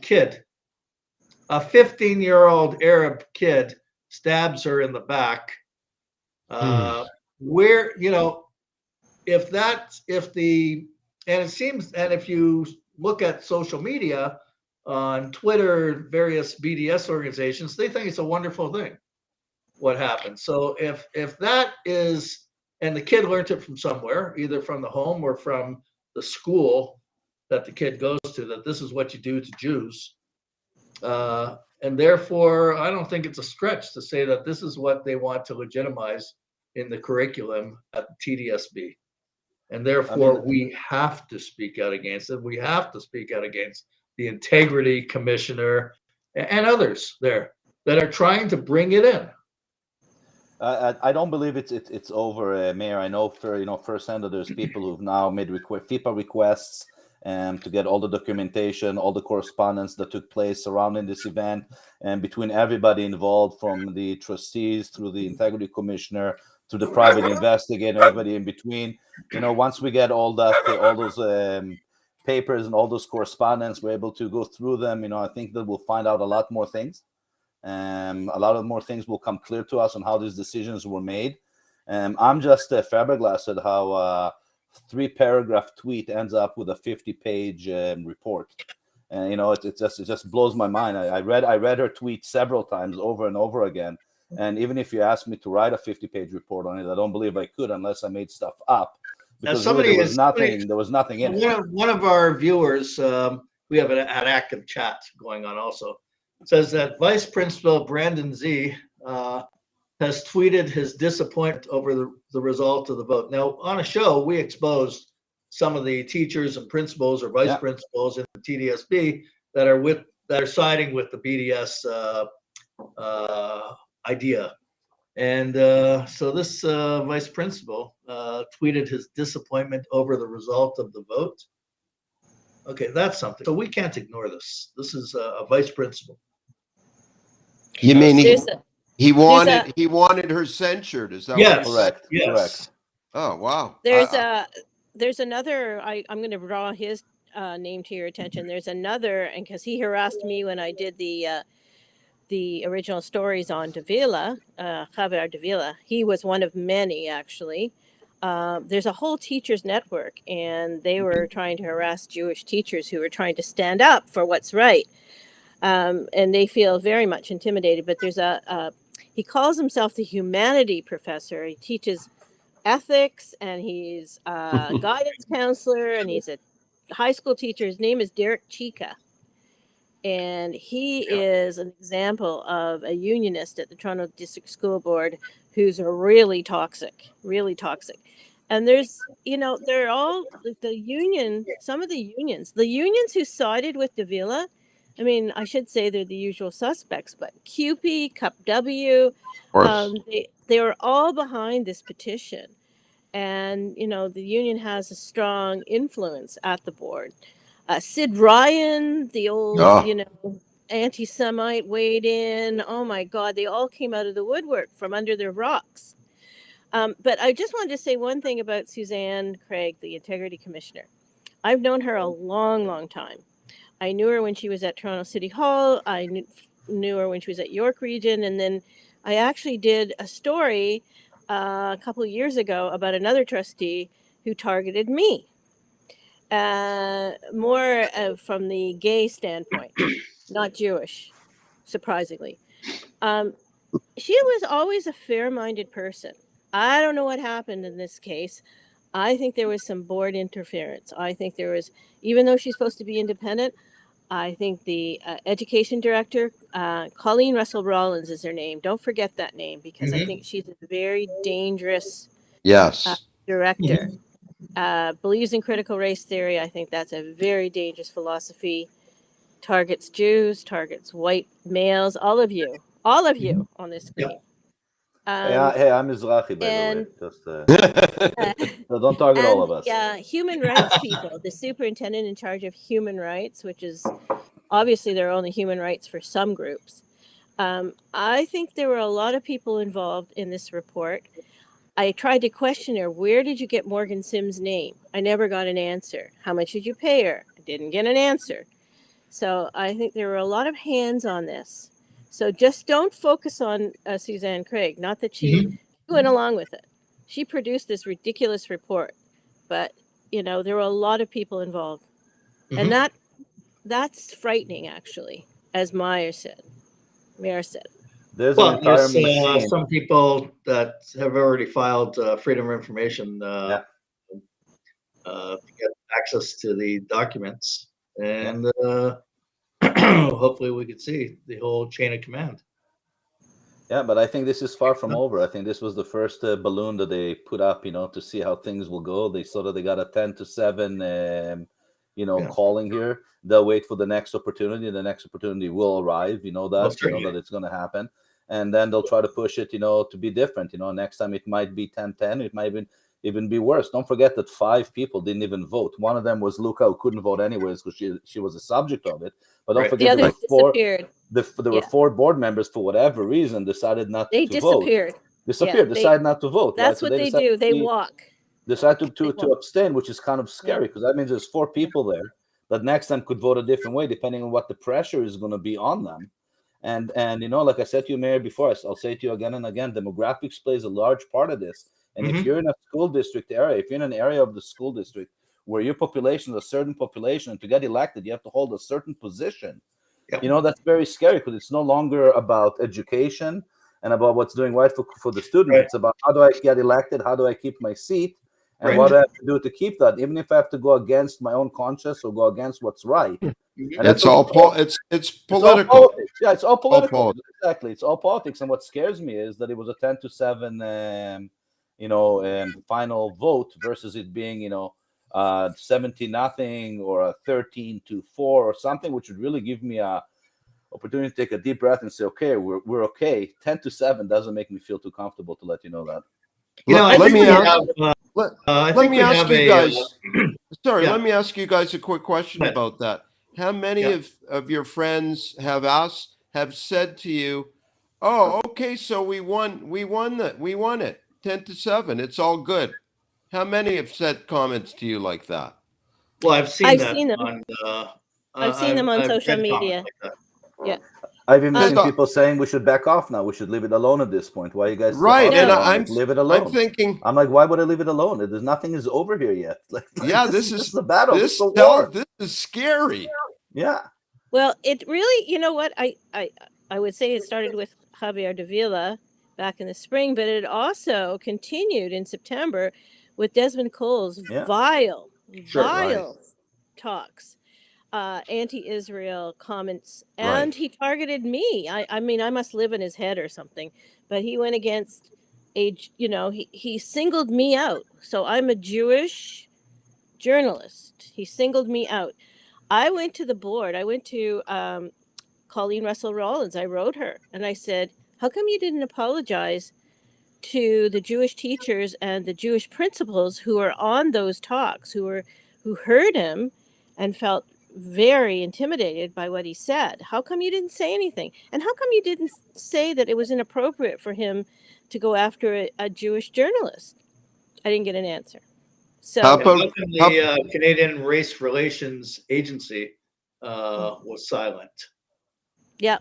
15-year-old Arab kid stabs her in the back. Where, if you look at social media on Twitter, various BDS organizations, they think it's a wonderful thing what happened. So if that is, and the kid learned it from somewhere, either from the home or from the school that the kid goes to, that this is what you do to Jews. And therefore, I don't think it's a stretch to say that this is what they want to legitimize in the curriculum at the TDSB. And therefore, we have to speak out against it. We have to speak out against the integrity commissioner and others there that are trying to bring it in. I don't believe it's over, Mayor. I know firsthand that there's people who've now made FIPA requests to get all the documentation, all the correspondence that took place surrounding this event, and between everybody involved, from the trustees through the integrity commissioner to the private investigator, everybody in between. Once we get all those papers and all those correspondence, we're able to go through them. I think that we'll find out a lot more things. A lot of more things will come clear to us on how these decisions were made. I'm just flabbergasted how a 3-paragraph tweet ends up with a 50-page report. And it just blows my mind. I read her tweet several times over and over again. And even if you asked me to write a 50-page report on it, I don't believe I could unless I made stuff up. Because there was nothing in it. One of our viewers, we have an active chat going on also, says that Vice Principal Brandon Z has tweeted his disappointment over the result of the vote. Now, on a show, we exposed some of the teachers and principals or vice principals in the TDSB that are siding with the BDS idea. And so this vice principal tweeted his disappointment over the result of the vote. Okay, that's something. So we can't ignore this. This is a vice principal. You mean he wanted her censured? Is that yes, what? Correct? Yes. Correct. Oh wow. There's another. I'm going to draw his name to your attention. There's another, and because he harassed me when I did the original stories on Davila, Javier Davila. He was one of many, actually. There's a whole teachers network, and they were trying to harass Jewish teachers who were trying to stand up for what's right. And they feel very much intimidated. But there's he calls himself the humanity professor. He teaches ethics, and he's a guidance counselor, and he's a high school teacher. His name is Derek Chica. And he is an example of a unionist at the Toronto District School Board who's really toxic. And there's, they're all the union, some of the unions who sided with Davila. I mean, I should say they're the usual suspects, but CUPE, CUPW, they were all behind this petition. And, the union has a strong influence at the board. Sid Ryan, the old, anti-Semite, weighed in. Oh my God, they all came out of the woodwork from under their rocks. But I just wanted to say one thing about Suzanne Craig, the Integrity Commissioner. I've known her a long, long time. I knew her when she was at Toronto City Hall. I knew her when she was at York Region, and then I actually did a story a couple of years ago about another trustee who targeted me, more from the gay standpoint, not Jewish, surprisingly. She was always a fair-minded person. I don't know what happened in this case. I think there was some board interference. I think there was, even though she's supposed to be independent, I think the education director, Colleen Russell Rollins is her name. Don't forget that name, because I think she's a very dangerous Yes. director. Believes in critical race theory. I think that's a very dangerous philosophy. Targets Jews, targets white males, all of you on this screen. Hey, I'm Mizrahi, by and the way. Just so don't target all of us. Yeah, human rights people, the superintendent in charge of human rights, which is obviously there are only human rights for some groups. I think there were a lot of people involved in this report. I tried to question her. Where did you get Morgan Sims' name? I never got an answer. How much did you pay her? I didn't get an answer. So I think there were a lot of hands on this. So just don't focus on Suzanne Craig. Not that she went along with it. She produced this ridiculous report, but there were a lot of people involved, and that's frightening, actually, as Meir said. There's an Well, entire there's machine. some people that have already filed freedom of information to get access to the documents, and hopefully we could see the whole chain of command. Yeah, but I think this is far from over. I think this was the first balloon that they put up, to see how things will go. They saw that they got a 10-7, calling here. They'll wait for the next opportunity. The next opportunity will arrive. You know that. You know that it's going to happen, and then they'll try to push it, to be different. Next time it might be 10-10. It might even be worse. Don't forget that 5 people didn't even vote. One of them was Luca, who couldn't vote anyways because she was a subject of it. But don't forget the others disappeared. There were 4 board members, for whatever reason, decided not to disappeared. vote. Decided not to vote. That's right? what they do. They walk. Decide to abstain, which is kind of scary, because that means there's 4 people there that next time could vote a different way, depending on what the pressure is going to be on them. And like I said to you, Meir, before, I'll say to you again and again, demographics plays a large part of this. And if you're in a school district area, if you're in an area of the school district where your population is a certain population, and to get elected, you have to hold a certain position. That's very scary, because it's no longer about education and about what's doing right for the student. It's about, how do I get elected? How do I keep my seat? And what do I have to do to keep that? Even if I have to go against my own conscience or go against what's right. It's all it's political. It's all political. Exactly. It's all politics. And what scares me is that it was a 10-7 final vote versus it being 17-0 or a 13-4 or something, which would really give me a opportunity to take a deep breath and say, okay, we're okay. 10-7 doesn't make me feel too comfortable to let you know that. Let me ask you guys. Sorry, let me ask you guys a quick question about that. How many of your friends have said to you, "Oh, okay, so we won it, 10-7. It's all good." How many have said comments to you like that? Well, I've seen them. I've seen them on social media. I've even seen people saying we should back off now. We should leave it alone at this point. Why are you guys right? And I'm leave it alone. I'm thinking, I'm like, why would I leave it alone? There's nothing is over here yet. This is the battle. This is scary. Yeah. Well, it really, what I would say it started with Javier Davila back in the spring, but it also continued in September with Desmond Cole's vile talks. Anti-Israel comments, and he targeted me. I mean, I must live in his head or something, but he went against he singled me out. So I'm a Jewish journalist. He singled me out. I went to the board. I went to Colleen Russell Rollins. I wrote her and I said, how come you didn't apologize to the Jewish teachers and the Jewish principals who were on those talks, who heard him and felt very intimidated by what he said? How come you didn't say anything? And how come you didn't say that it was inappropriate for him to go after a Jewish journalist? I didn't get an answer. So how come the Canadian Race Relations Agency was silent? Yeah.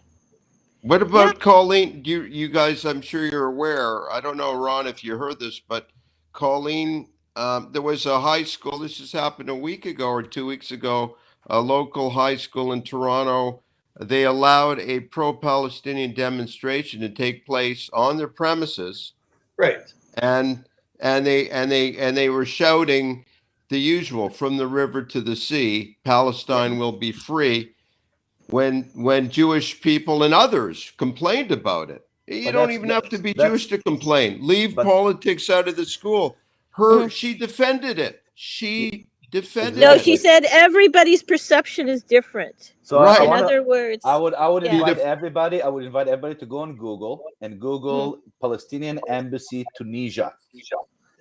What about Colleen? You guys, I'm sure you're aware. I don't know, Ron, if you heard this, but Colleen, there was a high school. This has happened a week ago or 2 weeks ago. A local high school in Toronto. They allowed a pro-Palestinian demonstration to take place on their premises, Right. and they were shouting the usual, from the river to the sea, Palestine will be free. When Jewish people and others complained about it. You But don't that's even have to be that's Jewish to complain. Leave but politics out of the school. She defended it. She defended No, it. she exactly. said everybody's perception is different. So I Right. In want to. other words, I would yeah. invite everybody. I would invite everybody to go on Google and Google Palestinian Embassy Tunisia.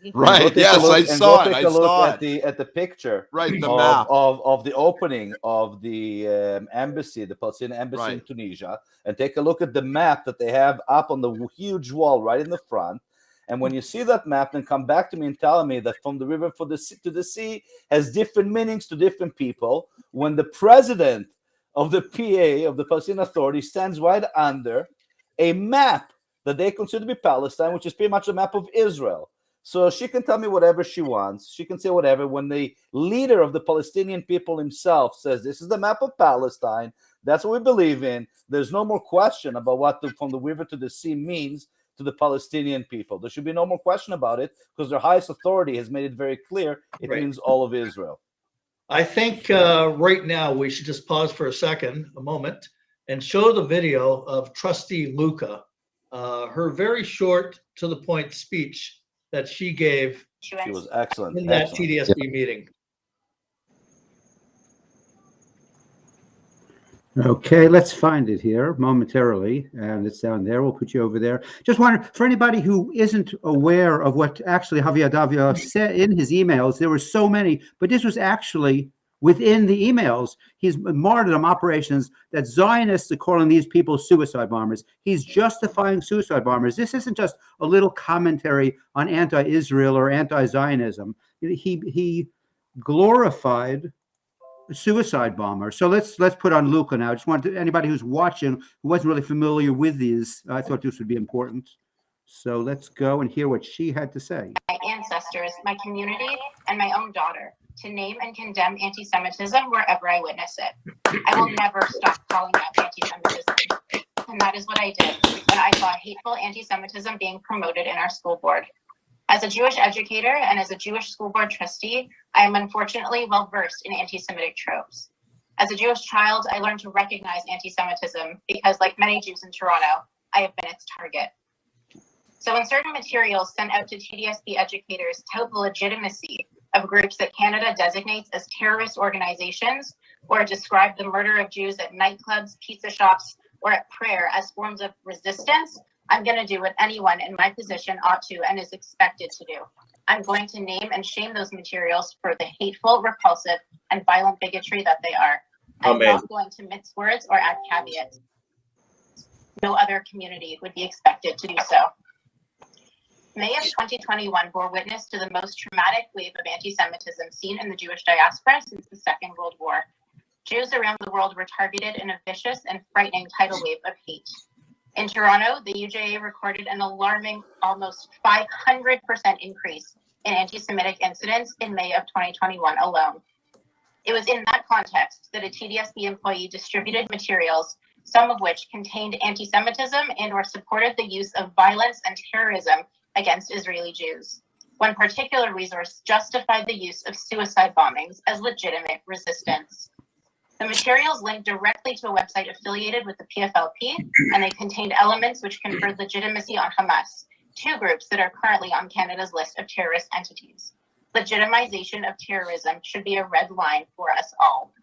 And go Right. take a Yes, look I and go saw it. take I a look saw at it. the picture Right. The of, map. of the opening of the embassy, the Palestinian embassy in Right. Tunisia, and take a look at the map that they have up on the huge wall right in the front. And when you see that map, then come back to me and tell me that from the river to the sea has different meanings to different people. When the president of the PA, of the Palestinian Authority, stands right under a map that they consider to be Palestine, which is pretty much a map of Israel. So she can tell me whatever she wants. She can say whatever. When the leader of the Palestinian people himself says this is the map of Palestine, that's what we believe in. There's no more question about what from the river to the sea means to the Palestinian people. There should be no more question about it because their highest authority has made it very clear it Right. means all of Israel. I think right now we should just pause for a moment, and show the video of Trustee Luca, her very short, to the point speech that she gave She was excellent. in that Excellent. TDSB meeting. Okay, let's find it here momentarily, and it's down there. We'll put you over there. Just wonder, for anybody who isn't aware of what actually Javier Davia said in his emails, there were so many, but this was actually within the emails. He's martyrdom operations that Zionists are calling these people suicide bombers. He's justifying suicide bombers. This isn't just a little commentary on anti-Israel or anti-Zionism. He glorified suicide bomber. So let's put on Luca now. I just want anybody who's watching who wasn't really familiar with these, I thought this would be important. So let's go and hear what she had to say. My ancestors, my community, and my own daughter to name and condemn anti-Semitism wherever I witness it. I will never stop calling out anti-Semitism. And that is what I did when I saw hateful anti-Semitism being promoted in our school board. As a Jewish educator and as a Jewish school board trustee, I am unfortunately well versed in anti-Semitic tropes. As a Jewish child, I learned to recognize anti-Semitism because, like many Jews in Toronto, I have been its target. So when certain materials sent out to TDSB educators tout the legitimacy of groups that Canada designates as terrorist organizations, or describe the murder of Jews at nightclubs, pizza shops, or at prayer as forms of resistance, I'm going to do what anyone in my position ought to and is expected to do. I'm going to name and shame those materials for the hateful, repulsive, and violent bigotry that they are. I'm not going to mince words or add caveats. No other community would be expected to do so. May of 2021 bore witness to the most traumatic wave of anti-Semitism seen in the Jewish diaspora since the Second World War. Jews around the world were targeted in a vicious and frightening tidal wave of hate. In Toronto, the UJA recorded an alarming almost 500% increase in anti-Semitic incidents in May of 2021 alone. It was in that context that a TDSB employee distributed materials, some of which contained anti-Semitism and or supported the use of violence and terrorism against Israeli Jews. One particular resource justified the use of suicide bombings as legitimate resistance. The materials linked directly to a website affiliated with the PFLP, and they contained elements which conferred legitimacy on Hamas, two groups that are currently on Canada's list of terrorist entities. Legitimization of terrorism should be a red line for us all.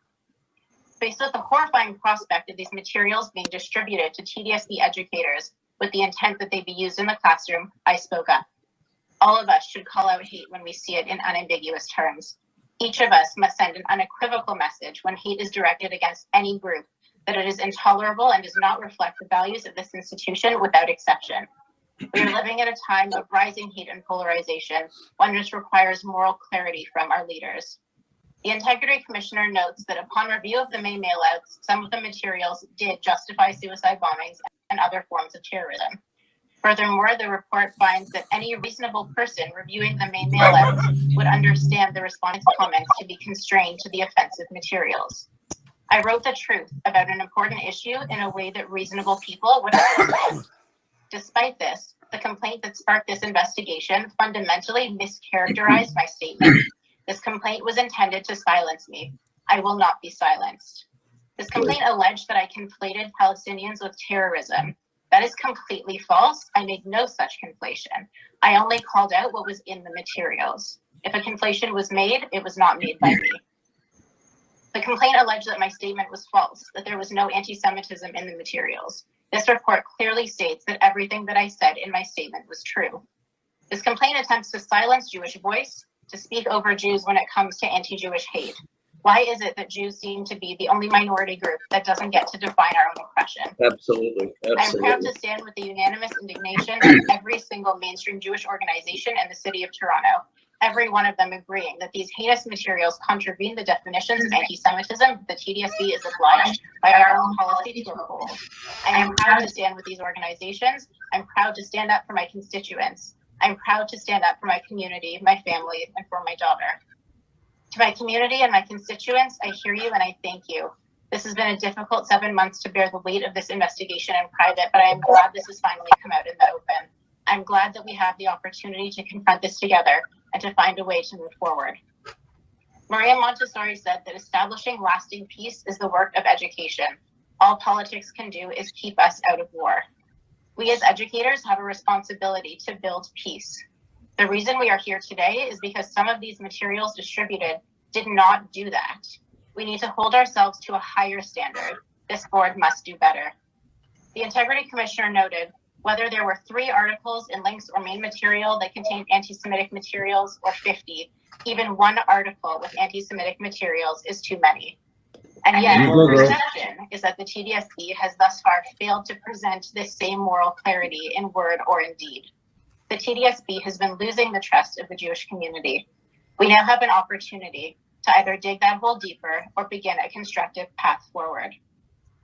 Faced with the horrifying prospect of these materials being distributed to TDSB educators with the intent that they be used in the classroom, I spoke up. All of us should call out hate when we see it in unambiguous terms. Each of us must send an unequivocal message when hate is directed against any group, that it is intolerable and does not reflect the values of this institution without exception. We are living at a time of rising hate and polarization, one which requires moral clarity from our leaders. The Integrity Commissioner notes that upon review of the May mailouts, some of the materials did justify suicide bombings and other forms of terrorism. Furthermore, the report finds that any reasonable person reviewing the main mail-outs would understand the respondents' comments to be constrained to the offensive materials. I wrote the truth about an important issue in a way that reasonable people would understand. Despite this, the complaint that sparked this investigation fundamentally mischaracterized my statement. This complaint was intended to silence me. I will not be silenced. This complaint alleged that I conflated Palestinians with terrorism. That is completely false. I made no such conflation. I only called out what was in the materials. If a conflation was made, it was not made by me. The complaint alleged that my statement was false, that there was no anti-Semitism in the materials. This report clearly states that everything that I said in my statement was true. This complaint attempts to silence Jewish voice, to speak over Jews when it comes to anti-Jewish hate. Why is it that Jews seem to be the only minority group that doesn't get to define our own oppression? Absolutely. I'm proud to stand with the unanimous indignation of every single mainstream Jewish organization in the city of Toronto, every one of them agreeing that these heinous materials contravene the definitions of anti-Semitism the TDSB is obliged by our own policy to uphold. I am proud to stand with these organizations. I'm proud to stand up for my constituents. I'm proud to stand up for my community, my family, and for my daughter. To my community and my constituents, I hear you and I thank you. This has been a difficult 7 months to bear the weight of this investigation in private, but I am glad this has finally come out in the open. I'm glad that we have the opportunity to confront this together and to find a way to move forward. Maria Montessori said that establishing lasting peace is the work of education. All politics can do is keep us out of war. We as educators have a responsibility to build peace. The reason we are here today is because some of these materials distributed did not do that. We need to hold ourselves to a higher standard. This board must do better. The Integrity Commissioner noted, whether there were 3 articles in links or main material that contained anti-Semitic materials or 50, even 1 article with anti-Semitic materials is too many. And yet, the perception is that the TDSB has thus far failed to present this same moral clarity in word or in deed. The TDSB has been losing the trust of the Jewish community. We now have an opportunity to either dig that hole deeper or begin a constructive path forward.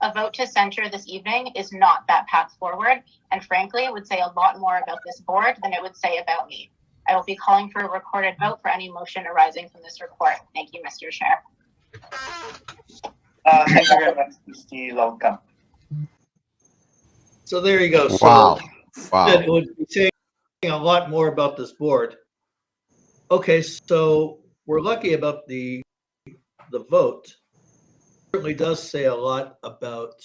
A vote to censure this evening is not that path forward, and frankly, it would say a lot more about this board than it would say about me. I will be calling for a recorded vote for any motion arising from this report. Thank you, Mr. Chair. Thank you very much, Christy Longcamp. So there you go. Wow. So it would be saying a lot more about this board. Okay, so we're lucky about the vote. It certainly does say a lot about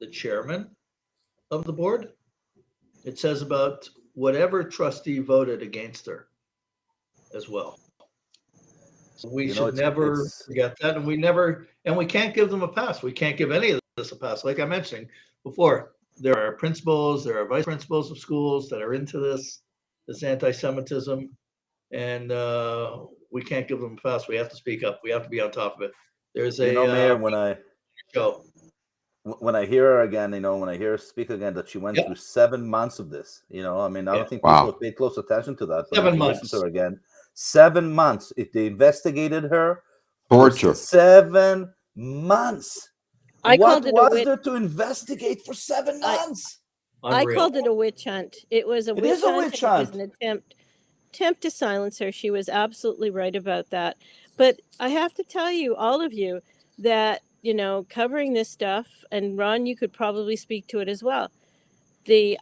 the chairman of the board. It says about whatever trustee voted against her as well. So we should never forget that, and we can't give them a pass. We can't give any of this a pass. Like I mentioned before, there are principals, there are vice principals of schools that are into this anti-Semitism, and we can't give them a pass. We have to speak up. We have to be on top of it. There's Mayor, when I hear her again, when I hear her speak again, that she went through 7 months of this, I don't think people have paid close attention to that. But 7 months. Listen to her again. 7 months. If they investigated her, Torture. 7 months. What was there to investigate for 7 months? I called it a witch hunt. It was a witch hunt. Witch hunt. It was an attempt to silence her. She was absolutely right about that. But I have to tell you, all of you, that covering this stuff, and Ron, you could probably speak to it as well. The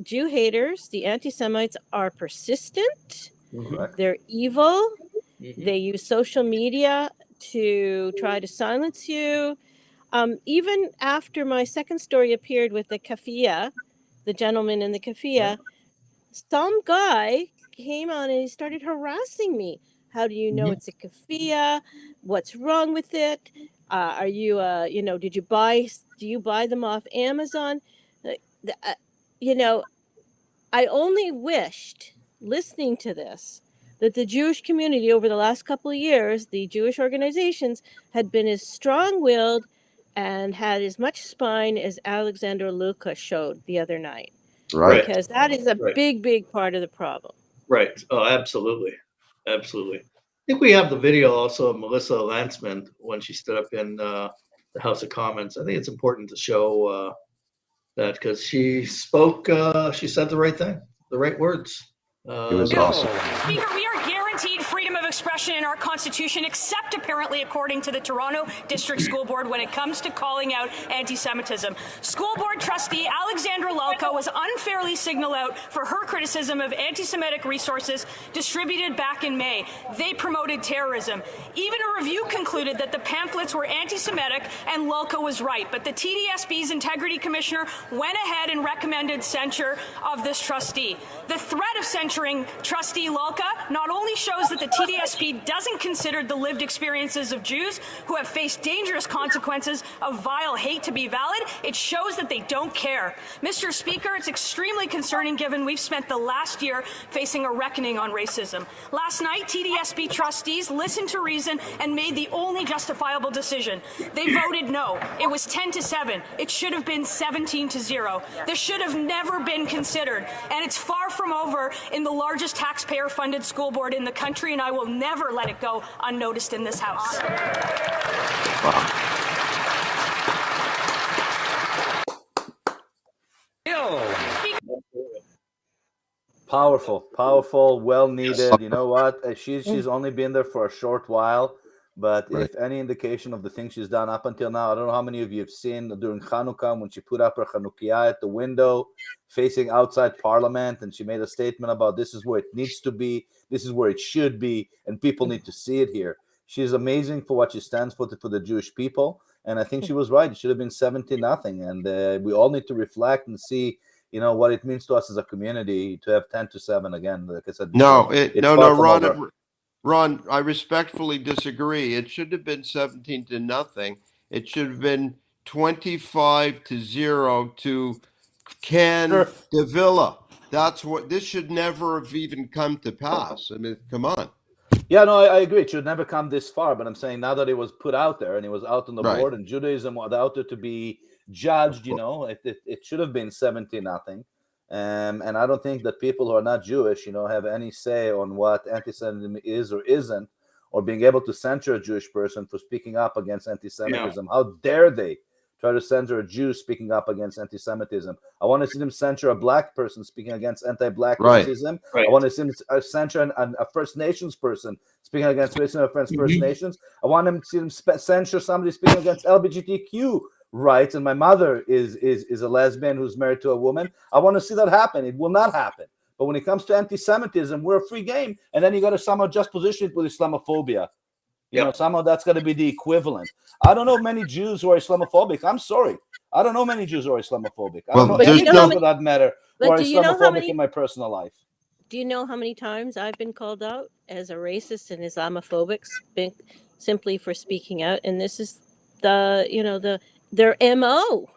Jew haters, the anti-Semites, are persistent. Correct. They're evil. They use social media to try to silence you. Even after my second story appeared with the kafia, the gentleman in the kafia, some guy came on and he started harassing me. How do you know it's a kafia? What's wrong with it? Are you, do you buy them off Amazon? I only wished, listening to this, that the Jewish community over the last couple of years, the Jewish organizations, had been as strong-willed and had as much spine as Alexander Luka showed the other night. Right. Because that is a big, big part of the problem. Right. Oh, absolutely. Absolutely. I think we have the video also of Melissa Lantzman when she stood up in the House of Commons. I think it's important to show that because she spoke, she said the right thing, the right words. It was awesome. Speaker, we are guaranteed freedom of expression in our Constitution, except apparently according to the Toronto District School Board when it comes to calling out anti-Semitism. School Board trustee Alexandra Lalka was unfairly signaled out for her criticism of anti-Semitic resources distributed back in May. They promoted terrorism. Even a review concluded that the pamphlets were anti-Semitic and Lalka was right, but the TDSB's Integrity Commissioner went ahead and recommended censure of this trustee. The threat of censuring trustee Lalka not only shows that the TDSB doesn't consider the lived experiences of Jews who have faced dangerous consequences of vile hate to be valid, it shows that they don't care. Mr. Speaker, it's extremely concerning given we've spent the last year facing a reckoning on racism. Last night, TDSB trustees listened to reason and made the only justifiable decision. They voted no. It was 10-7. It should have been 17-0. This should have never been considered, and it's far from over in the largest taxpayer-funded school board in the country, and I will never let it go unnoticed in this House. Powerful, well needed. You know what? She's only been there for a short while, but Right. if any indication of the things she's done up until now, I don't know how many of you have seen during Hanukkah when she put up her Chanukiah at the window facing outside Parliament, and she made a statement about this is where it needs to be, this is where it should be, and people need to see it here. She's amazing for what she stands for the Jewish people, and I think she was right. It should have been 17-0, and we all need to reflect and see, you know, what it means to us as a community to have 10-7 again. Like I said, No, it's no, far from over. Ron, I respectfully disagree. It should have been 17-0. It should have been 25-0 to Ken Sure. de Villa. That's what this should never have even come to pass. I mean, come on. Yeah, no, I agree. It should never come this far. But I'm saying now that it was put out there and it was out on the Right. board, and Judaism was out there to be judged, you know, it should have been 17-0. And I don't think that people who are not Jewish, you know, have any say on what anti-Semitism is or isn't, or being able to censure a Jewish person for speaking up against anti-Semitism. How dare they try to censor a Jew speaking up against anti-Semitism? I want to see them censure a black person speaking against anti-black Right. racism. Right. I want to see them censure a First Nations person speaking against racism of First Nations. I want them to see them censure somebody speaking against LGBTQ rights, and my mother is a lesbian who's married to a woman. I want to see that happen. It will not happen. But when it comes to anti-Semitism, we're a free game, and then you got to somehow just position it with Islamophobia. You know, somehow that's got to be the equivalent. I don't know many Jews who are Islamophobic. I'm sorry. I don't know many Jews who are Islamophobic. I don't know any Jews for that matter who are Islamophobic in my personal life. Do you know how many times I've been called out as a racist and Islamophobic simply for speaking out? And this is their MO.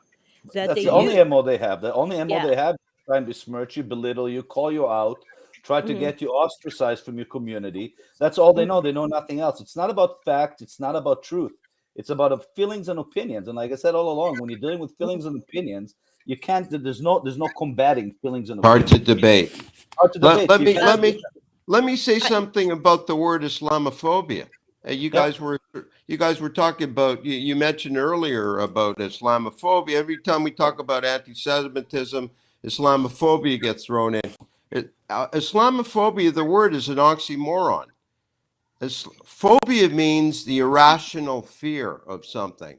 That's the only MO they have. The only MO they have is try and besmirch you, belittle you, call you out, try to get you ostracized from your community. That's all they know. They know nothing else. It's not about facts. It's not about truth. It's about feelings and opinions. And like I said all along, when you're dealing with feelings and opinions, you can't. There's no combating feelings and opinions. Hard to debate. Hard to debate. Let me say something about the word Islamophobia. You guys were talking about. You mentioned earlier about Islamophobia. Every time we talk about anti-Semitism, Islamophobia gets thrown in. Islamophobia, the word is an oxymoron. Phobia means the irrational fear of something.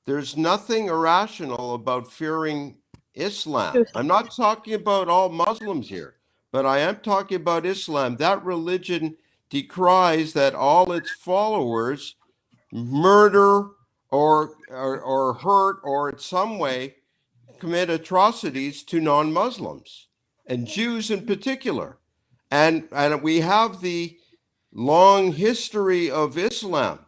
There's nothing irrational about fearing Islam. I'm not talking about all Muslims here, but I am talking about Islam. That religion decries that all its followers murder or hurt or in some way commit atrocities to non-Muslims and Jews in particular. And we have the long history of Islam,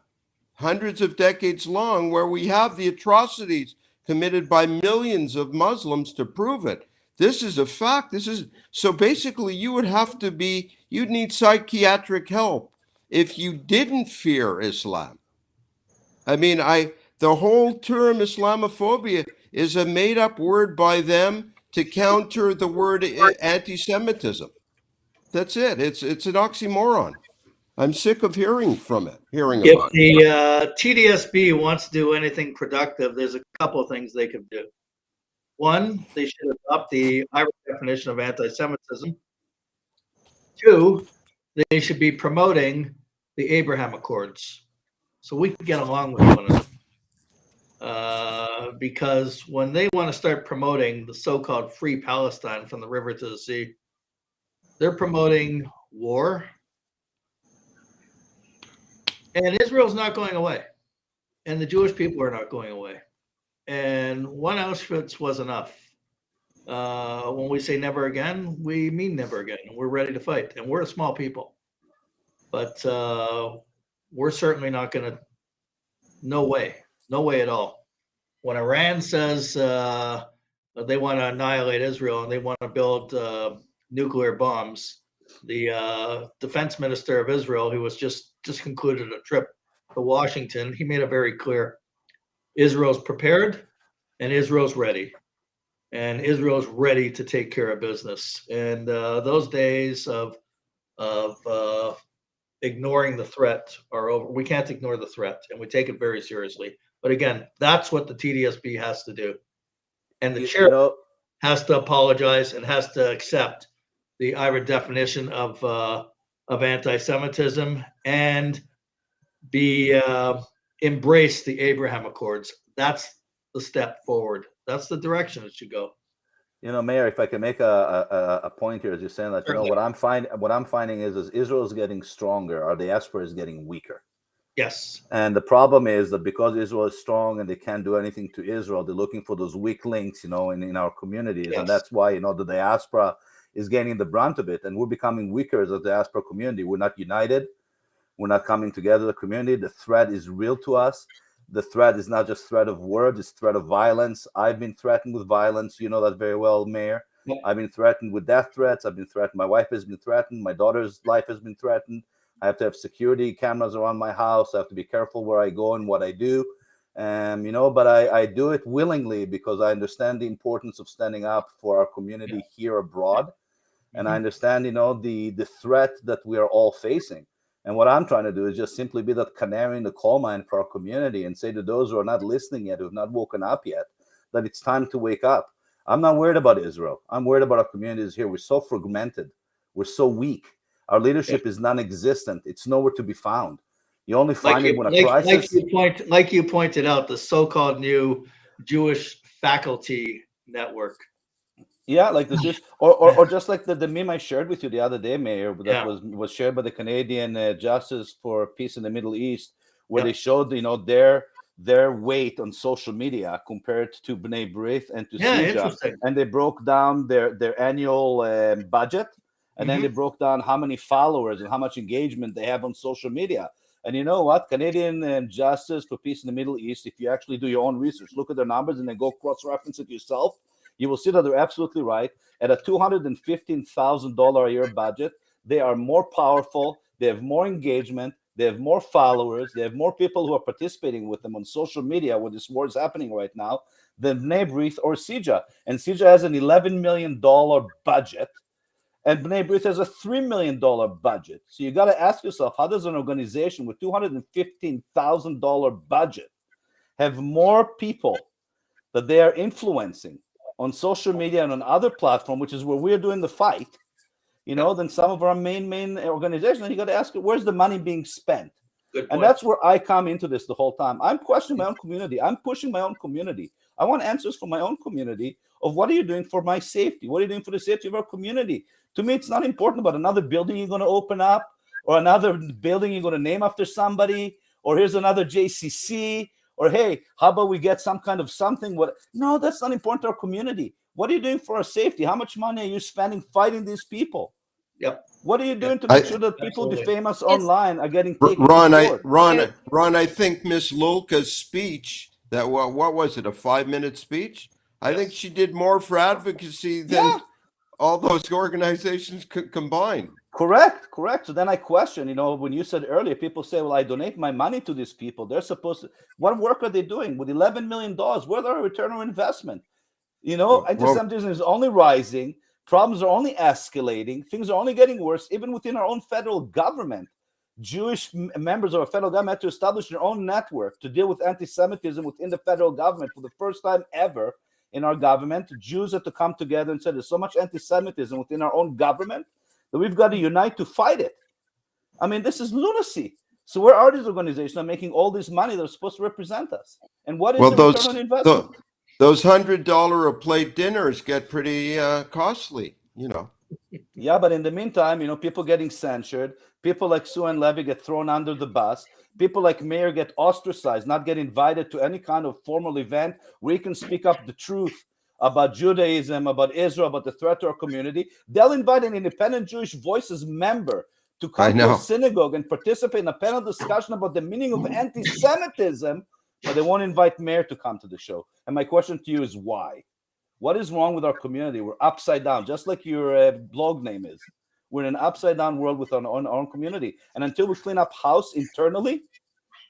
hundreds of decades long, where we have the atrocities committed by millions of Muslims to prove it. This is a fact. So basically you'd need psychiatric help if you didn't fear Islam. I mean, the whole term Islamophobia is a made-up word by them to counter the word anti-Semitism. That's it. It's an oxymoron. I'm sick of hearing about it. If the TDSB wants to do anything productive, there's a couple of things they could do. One, they should adopt the Irish definition of anti-Semitism. Two, they should be promoting the Abraham Accords so we can get along with one another. Because when they want to start promoting the so-called free Palestine from the river to the sea, they're promoting war. And Israel's not going away. And the Jewish people are not going away. And one Auschwitz was enough. When we say never again, we mean never again. We're ready to fight. And we're a small people. But we're certainly not going to, no way at all. When Iran says they want to annihilate Israel and they want to build nuclear bombs, the defense minister of Israel, who was just concluded a trip to Washington, he made it very clear: Israel's prepared and Israel's ready, and Israel's ready to take care of business. And those days of ignoring the threat are over. We can't ignore the threat, and we take it very seriously. But again, that's what the TDSB has to do, and the chair has to apologize and has to accept the Irish definition of anti-Semitism and embrace the Abraham Accords. That's the step forward. That's the direction it should go. Mayor, if I can make a point here, as you're saying that, Certainly. what I'm finding is Israel is getting stronger, our diaspora is getting weaker. Yes. And the problem is that because Israel is strong and they can't do anything to Israel, they're looking for those weak links, in our communities. Yes. And that's why, the diaspora is gaining the brunt of it. And we're becoming weaker as a diaspora community. We're not united. We're not coming together, the community. The threat is real to us. The threat is not just threat of words, it's threat of violence. I've been threatened with violence. You know that very well, Mayor. Yep. I've been threatened with death threats. I've been threatened. My wife has been threatened. My daughter's life has been threatened. I have to have security cameras around my house. I have to be careful where I go and what I do. But I do it willingly because I understand the importance of standing up for our community here abroad. And I understand, the threat that we are all facing. And what I'm trying to do is just simply be that canary in the coal mine for our community and say to those who are not listening yet, who have not woken up yet, that it's time to wake up. I'm not worried about Israel. I'm worried about our communities here. We're so fragmented. We're so weak. Our leadership is non-existent. It's nowhere to be found. You only find it when a crisis. Like you pointed out, the so-called new Jewish faculty network. Yeah, like the Jewish, or just like the meme I shared with you the other day, Mayor, that was shared by the Canadian Justice for Peace in the Middle East, where they showed their weight on social media compared to B'nai B'rith and to Sija, and they broke down their annual budget, and then they broke down how many followers and how much engagement they have on social media. And you know what? Canadian Justice for Peace in the Middle East, if you actually do your own research, look at their numbers and then go cross-reference it yourself, you will see that they're absolutely right. At a $215,000 a year budget, they are more powerful, they have more engagement, they have more followers, they have more people who are participating with them on social media where this war is happening right now than B'nai B'rith or Sija. And Sija has an $11 million budget, and B'nai B'rith has a $3 million budget. So you got to ask yourself, how does an organization with $215,000 budget have more people that they are influencing on social media and on other platforms, which is where we're doing the fight, than some of our main organizations? And you got to ask, where's the money being spent? And that's where I come into this the whole time. I'm questioning my own community. I'm pushing my own community. I want answers from my own community of what are you doing for my safety? What are you doing for the safety of our community? To me, it's not important about another building you're going to open up or another building you're going to name after somebody, or here's another JCC, or hey, how about we get some kind of something? No, that's not important to our community. What are you doing for our safety? How much money are you spending fighting these people? Yep. What are you doing to make sure that people who defame us online are getting taken Ron, to court? Ron, I think Miss Lulka's speech, that what was it, a 5-minute speech? I think she did more for advocacy than all those organizations combined. Correct. So then I question, when you said earlier, people say, well, I donate my money to these people. They're supposed to, what work are they doing with $11 million? Where's their return on investment? Anti-Semitism is only rising. Problems are only escalating. Things are only getting worse, even within our own federal government. Jewish members of our federal government had to establish their own network to deal with anti-Semitism within the federal government for the first time ever. in our government. Jews have to come together and say there's so much anti-Semitism within our own government that we've got to unite to fight it. I mean, this is lunacy. So where are these organizations that are making all this money that are supposed to represent us? And what is Well, the those return on investment? those $100 a plate dinners get pretty costly, you know. Yeah, but in the meantime, people getting censured, people like Sue and Levy get thrown under the bus, people like Meir get ostracized, not get invited to any kind of formal event where you can speak up the truth about Judaism, about Israel, about the threat to our community. They'll invite an independent Jewish Voices member to I come to know. a synagogue and participate in a panel discussion about the meaning of anti-Semitism, but they won't invite Meir to come to the show. And my question to you is why? What is wrong with our community? We're upside down, just like your blog name is. We're in an upside down world with our own community. And until we clean up house internally,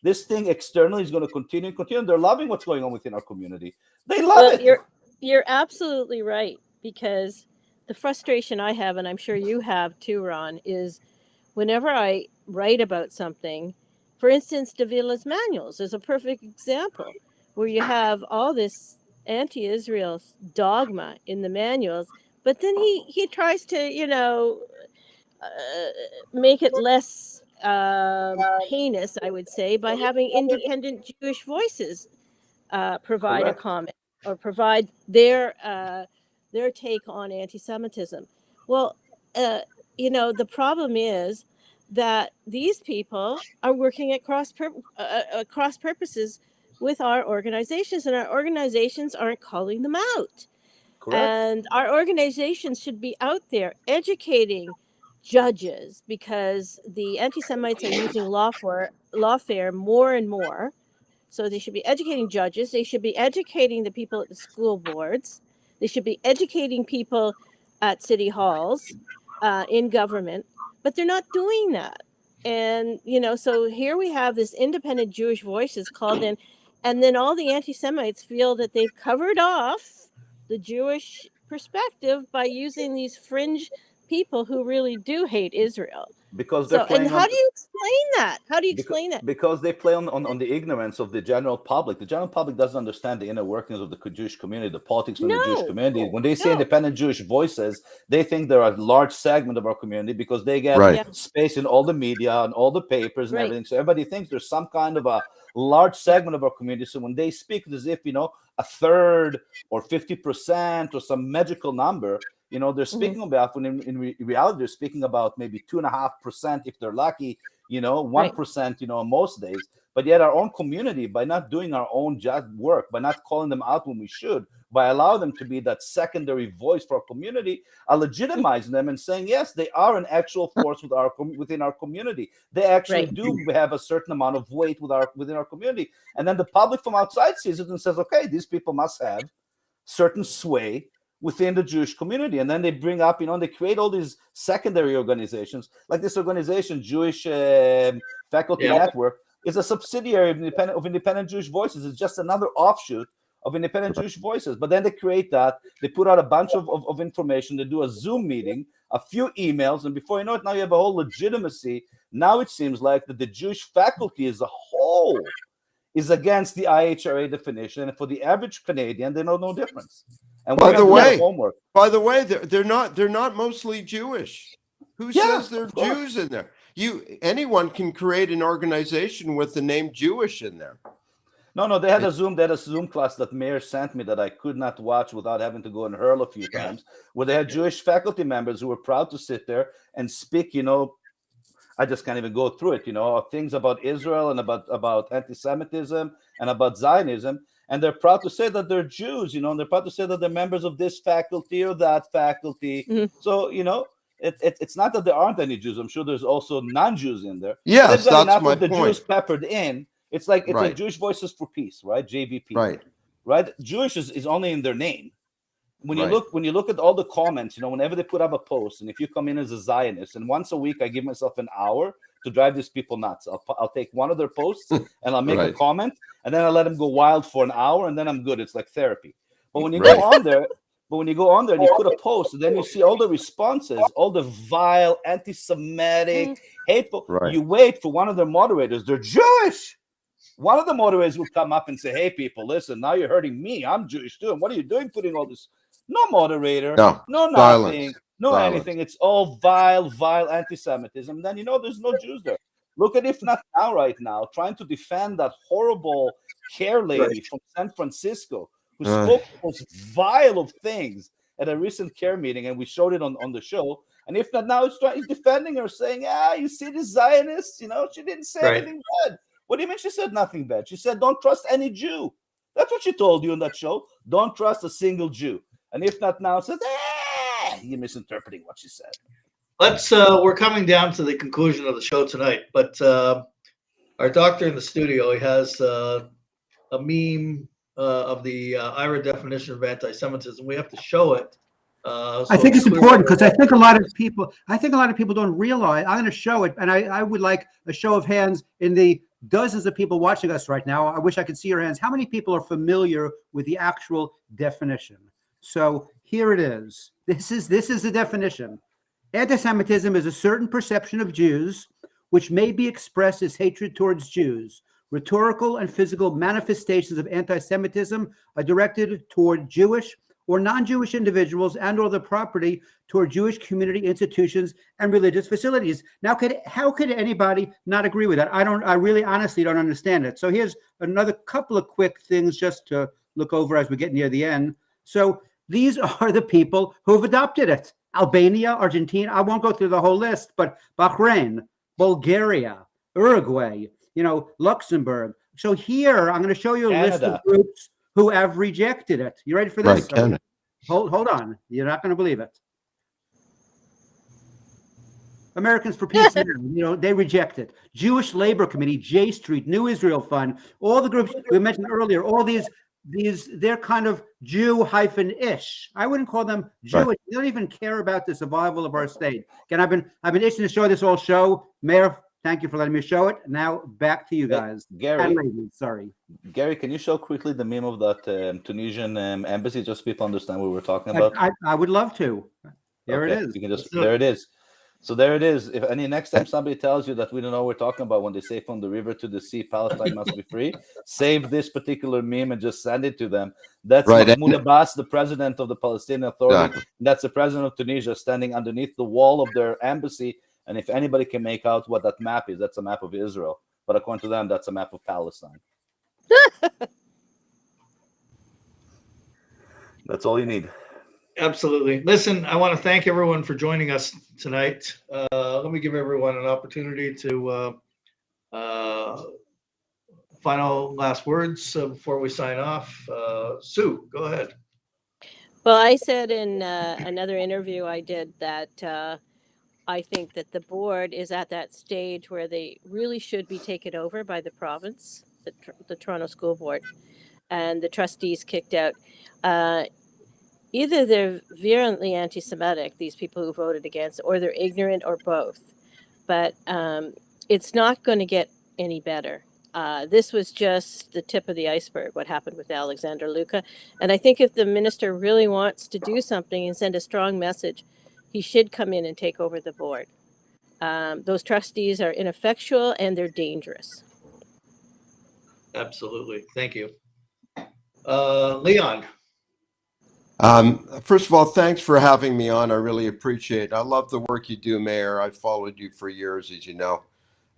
this thing externally is going to continue. They're loving what's going on within our community. They love it. You're absolutely right, because the frustration I have, and I'm sure you have too, Ron, is whenever I write about something, for instance, Davila's manuals is a perfect example where you have all this anti-Israel dogma in the manuals, but then he tries to, make it less heinous, I would say, by having independent Jewish voices provide Correct. a comment or provide their take on anti-Semitism. Well, the problem is that these people are working at cross purposes with our organizations, and our organizations aren't calling them out. Correct. And our organizations should be out there educating judges, because the anti-Semites are using lawfare more and more. So they should be educating judges. They should be educating the people at the school boards. They should be educating people at city halls, in government, but they're not doing that. And, so here we have this independent Jewish Voices called in, and then all the anti-Semites feel that they've covered off the Jewish perspective by using these fringe people who really do hate Israel. Because they're So, playing and how do you explain that? How do you Because, explain that? because they play on the ignorance of the general public. The general public doesn't understand the inner workings of the Jewish community, the politics of the Jewish community. When they say independent Jewish Voices, they think they're a large segment of our community because they get Right. space in all the media and all the papers and Right. everything. So everybody thinks there's some kind of a large segment of our community. So when they speak, it's as if, a third or 50% or some magical number, they're speaking about, when in reality, they're speaking about maybe 2.5% if they're lucky, 1%, most days. But yet our own community, by not doing our own work, by not calling them out when we should, by allowing them to be that secondary voice for our community, are legitimizing them and saying, yes, they are an actual force within our community. They actually do have a certain amount of weight within our community. And then the public from outside sees it and says, okay, these people must have certain sway within the Jewish community. And then they bring up, they create all these secondary organizations, like this organization, Jewish Faculty Network, is a subsidiary of independent Jewish Voices. It's just another offshoot of independent Jewish Voices. But then they create that, they put out a bunch of information, they do a Zoom meeting, a few emails, and before you know it, now you have a whole legitimacy. Now it seems like that the Jewish faculty as a whole is against the IHRA definition, and for the average Canadian, they know no difference. And By the way, homework. they're not mostly Jewish. Who says they're Jews in there? Anyone can create an organization with the name Jewish in there. No, they had a Zoom class that Meir sent me that I could not watch without having to go and hurl a few times, where they had Jewish faculty members who were proud to sit there and speak, I just can't even go through it, things about Israel and about anti-Semitism and about Zionism. And they're proud to say that they're Jews, and they're proud to say that they're members of this faculty or that faculty. Mm-hmm. So, it's not that there aren't any Jews. I'm sure there's also non-Jews in there. Yes, that's my point. The point. Jews peppered in. It's like Jewish Voices for Peace, right? JVP. Right. Jewish is only in their name. When you look at all the comments, whenever they put up a post, and if you come in as a Zionist, and once a week I give myself an hour to drive these people nuts. I'll take one of their posts and I'll make a comment, and then I'll let them go wild for an hour, and then I'm good. It's like therapy. But when you go on there, and you put a post, and then you see all the responses, all the vile, anti-Semitic, hateful. You wait for one of their moderators. They're Jewish. one of the moderators would come up and say, hey, people, listen, now you're hurting me. I'm Jewish too. And what are you doing putting all this? No moderator, no nothing, Silence. no anything. It's all vile anti-Semitism. Then, there's no Jews there. Look at If Not Now right now, trying to defend that horrible care lady from San Francisco who spoke those vile of things at a recent care meeting, and we showed it on the show. And If Not Now, he's defending her, saying, you see the Zionists, she didn't say anything bad. What do you mean she said nothing bad? She said, don't trust any Jew. That's what she told you in that show. Don't trust a single Jew. And If Not Now says, you're misinterpreting what she said. We're coming down to the conclusion of the show tonight, but our doctor in the studio, he has a meme of the IRA definition of anti-Semitism. We have to show it. I think it's important because I think a lot of people don't realize. I'm going to show it, and I would like a show of hands in the dozens of people watching us right now. I wish I could see your hands. How many people are familiar with the actual definition? So here it is. This is the definition. Anti-Semitism is a certain perception of Jews which may be expressed as hatred towards Jews. Rhetorical and physical manifestations of anti-Semitism are directed toward Jewish or non-Jewish individuals and or the property toward Jewish community institutions and religious facilities. Now, how could anybody not agree with that? I really honestly don't understand it. So here's another couple of quick things just to look over as we get near the end. So these are the people who have adopted it. Albania, Argentina, I won't go through the whole list, but Bahrain, Bulgaria, Uruguay, Luxembourg. So here, I'm going to show you a list of groups who have rejected it. You ready for this? Right, hold on. You're not going to believe it. Americans for Peace Now, they reject it. Jewish Labor Committee, J Street, New Israel Fund, all the groups we mentioned earlier, all these they're kind of Jew-ish. I wouldn't call them Jewish. Right. They don't even care about the survival of our state. Again, I've been itching to show this whole show. Meir, thank you for letting me show it. Now back to you guys. Gary, sorry. Gary, can you show quickly the meme of that Tunisian embassy, just so people understand what we're talking about? I would love to. There it is. You can there it is. So there it is. If next time somebody tells you that we don't know what we're talking about when they say from the river to the sea, Palestine must be free, save this particular meme and just send it to them. That's right. Mahmoud Abbas, the president of the Palestinian Authority. Exactly. That's the president of Tunisia standing underneath the wall of their embassy. And if anybody can make out what that map is, that's a map of Israel. But according to them, that's a map of Palestine. That's all you need. Absolutely. Listen, I want to thank everyone for joining us tonight. Let me give everyone an opportunity to final last words before we sign off. Sue, go ahead. Well, I said in another interview I did that I think that the board is at that stage where they really should be taken over by the province, the Toronto School Board, and the trustees kicked out. Either they're virulently anti-Semitic, these people who voted against, or they're ignorant, or both. But it's not going to get any better. This was just the tip of the iceberg, what happened with Alexander Luka. And I think if the minister really wants to do something and send a strong message, he should come in and take over the board. Those trustees are ineffectual and they're dangerous. Absolutely. Thank you. Leon. First of all, thanks for having me on. I really appreciate it. I love the work you do, Meir. I've followed you for years, as you know.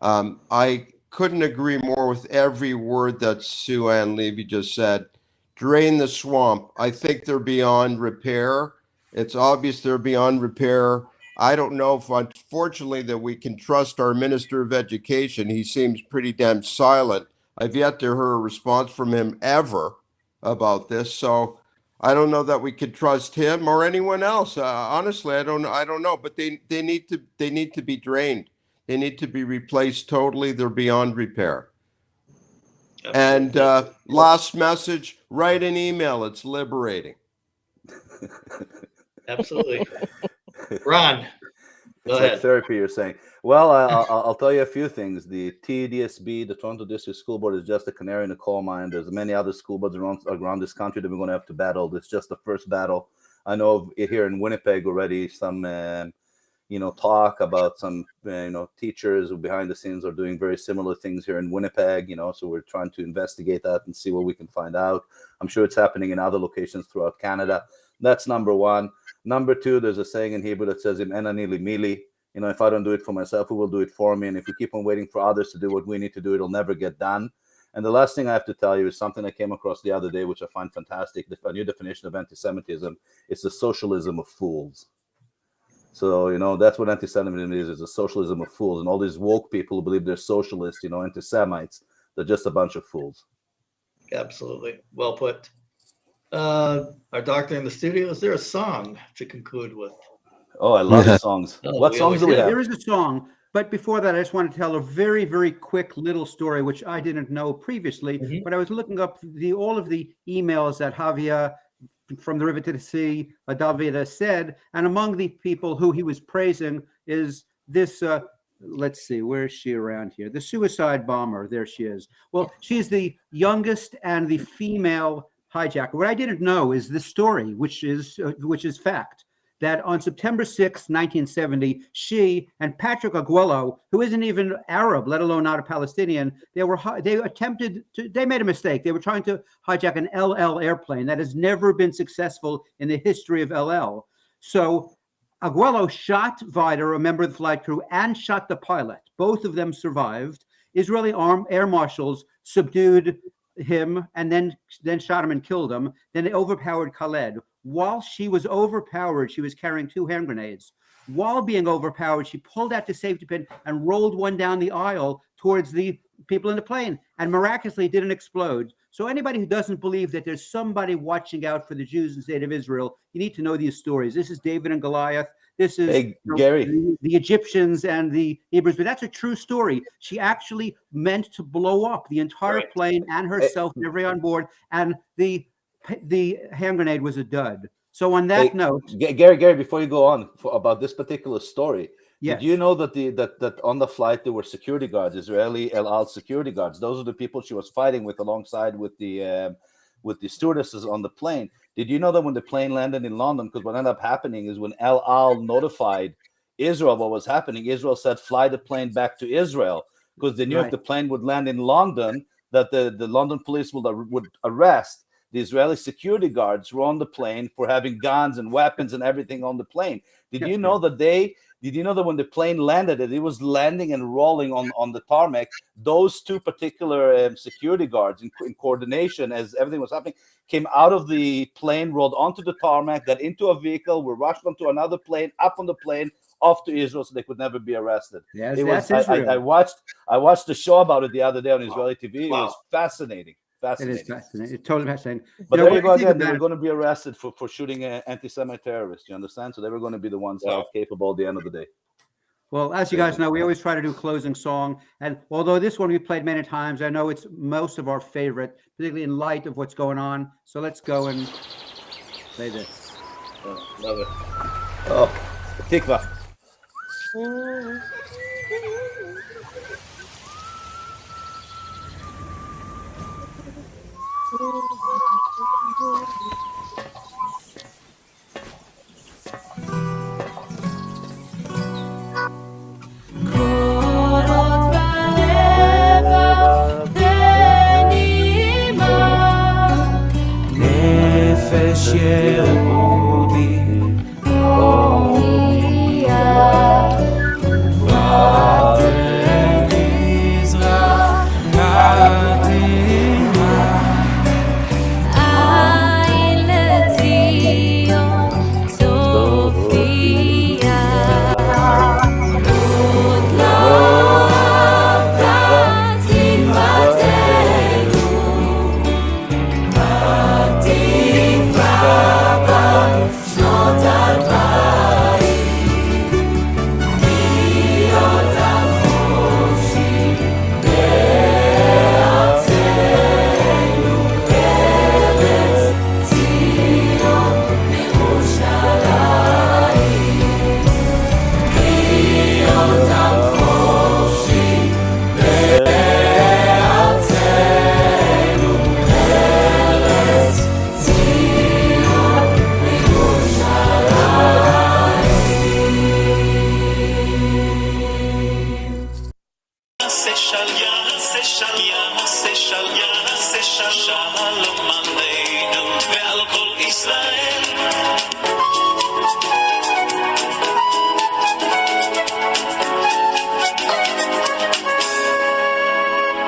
I couldn't agree more with every word that Sue Ann Levy just said. Drain the swamp. I think they're beyond repair. It's obvious they're beyond repair. I don't know if, unfortunately, that we can trust our Minister of Education. He seems pretty damn silent. I've yet to hear a response from him ever about this. So I don't know that we could trust him or anyone else. Honestly, I don't know. But they need to be drained. They need to be replaced totally. They're beyond repair. Absolutely. And last message: write an email. It's liberating. Absolutely. Ron, go it's ahead. Like therapy, you're saying. Well, I'll tell you a few things. The TDSB, the Toronto District School Board, is just a canary in the coal mine. There's many other school boards around this country that we're going to have to battle. It's just the first battle. I know here in Winnipeg already some talk about some teachers who behind the scenes are doing very similar things here in Winnipeg. So we're trying to investigate that and see what we can find out. I'm sure it's happening in other locations throughout Canada. That's number one. Number two, there's a saying in Hebrew that says, "Im enani li mili." If I don't do it for myself, who will do it for me? And if we keep on waiting for others to do what we need to do, it'll never get done. And the last thing I have to tell you is something I came across the other day, which I find fantastic. A new definition of anti-Semitism. It's the socialism of fools. So, that's what anti-Semitism is. It's a socialism of fools. And all these woke people who believe they're socialists, anti-Semites, they're just a bunch of fools. Absolutely. Well put. Our doctor in the studio, is there a song to conclude with? Oh, I love the songs. What songs do we have? There is a song, but before that, I just want to tell a very, very quick little story, which I didn't know previously, but I was looking up all of the emails that Javier from the River to the Sea, Davida said, and among the people who he was praising is this, let's see, where is she around here? The suicide bomber, there she is. Well, she's the youngest and the female hijacker. What I didn't know is this story, which is fact, that on September 6, 1970, she and Patrick Aguello, who isn't even Arab, let alone not a Palestinian, they made a mistake. They were trying to hijack an El Al airplane that has never been successful in the history of El Al. So Aguello shot Vider, a member of the flight crew, and shot the pilot. Both of them survived. Israeli air marshals subdued him and then shot him and killed him. Then they overpowered Khaled. While she was overpowered, she was carrying 2 hand grenades. While being overpowered, she pulled out the safety pin and rolled one down the aisle towards the people in the plane, and miraculously it didn't explode. So anybody who doesn't believe that there's somebody watching out for the Jews in the state of Israel, you need to know these stories. This is David and Goliath. This is Gary, the Egyptians and the Hebrews, but that's a true story. She actually meant to blow up the entire plane and herself and everybody on board, and the hand grenade was a dud. So on that note, Gary, before you go on about this particular story, yes. Did you know that that on the flight there were security guards, Israeli El Al security guards? Those are the people she was fighting with alongside with the stewardesses on the plane. Did you know that when the plane landed in London, because what ended up happening is when El Al notified Israel what was happening, Israel said fly the plane back to Israel, because they knew if the plane would land in London, that the London police would arrest the Israeli security guards who were on the plane for having guns and weapons and everything on the plane. Did you know that when the plane landed, it was landing and rolling on the tarmac, those 2 particular security guards in coordination as everything was happening, came out of the plane, rolled onto the tarmac, got into a vehicle, were rushed onto another plane, up on the plane, off to Israel, so they could never be arrested. Yes, I watched the show about it the other day on Israeli TV. It was fascinating. It is fascinating. It's totally fascinating. But there you go again. They were going to be arrested for shooting anti-Semite terrorists. You understand? So they were going to be the ones held capable at the end of the day. Well, as you guys know, we always try to do closing song. And although this one we played many times, I know it's most of our favorite, particularly in light of what's going on. So let's go and play this. Oh, love it. Oh, Tikva. יהודי, הומייה, Shalom Aleinu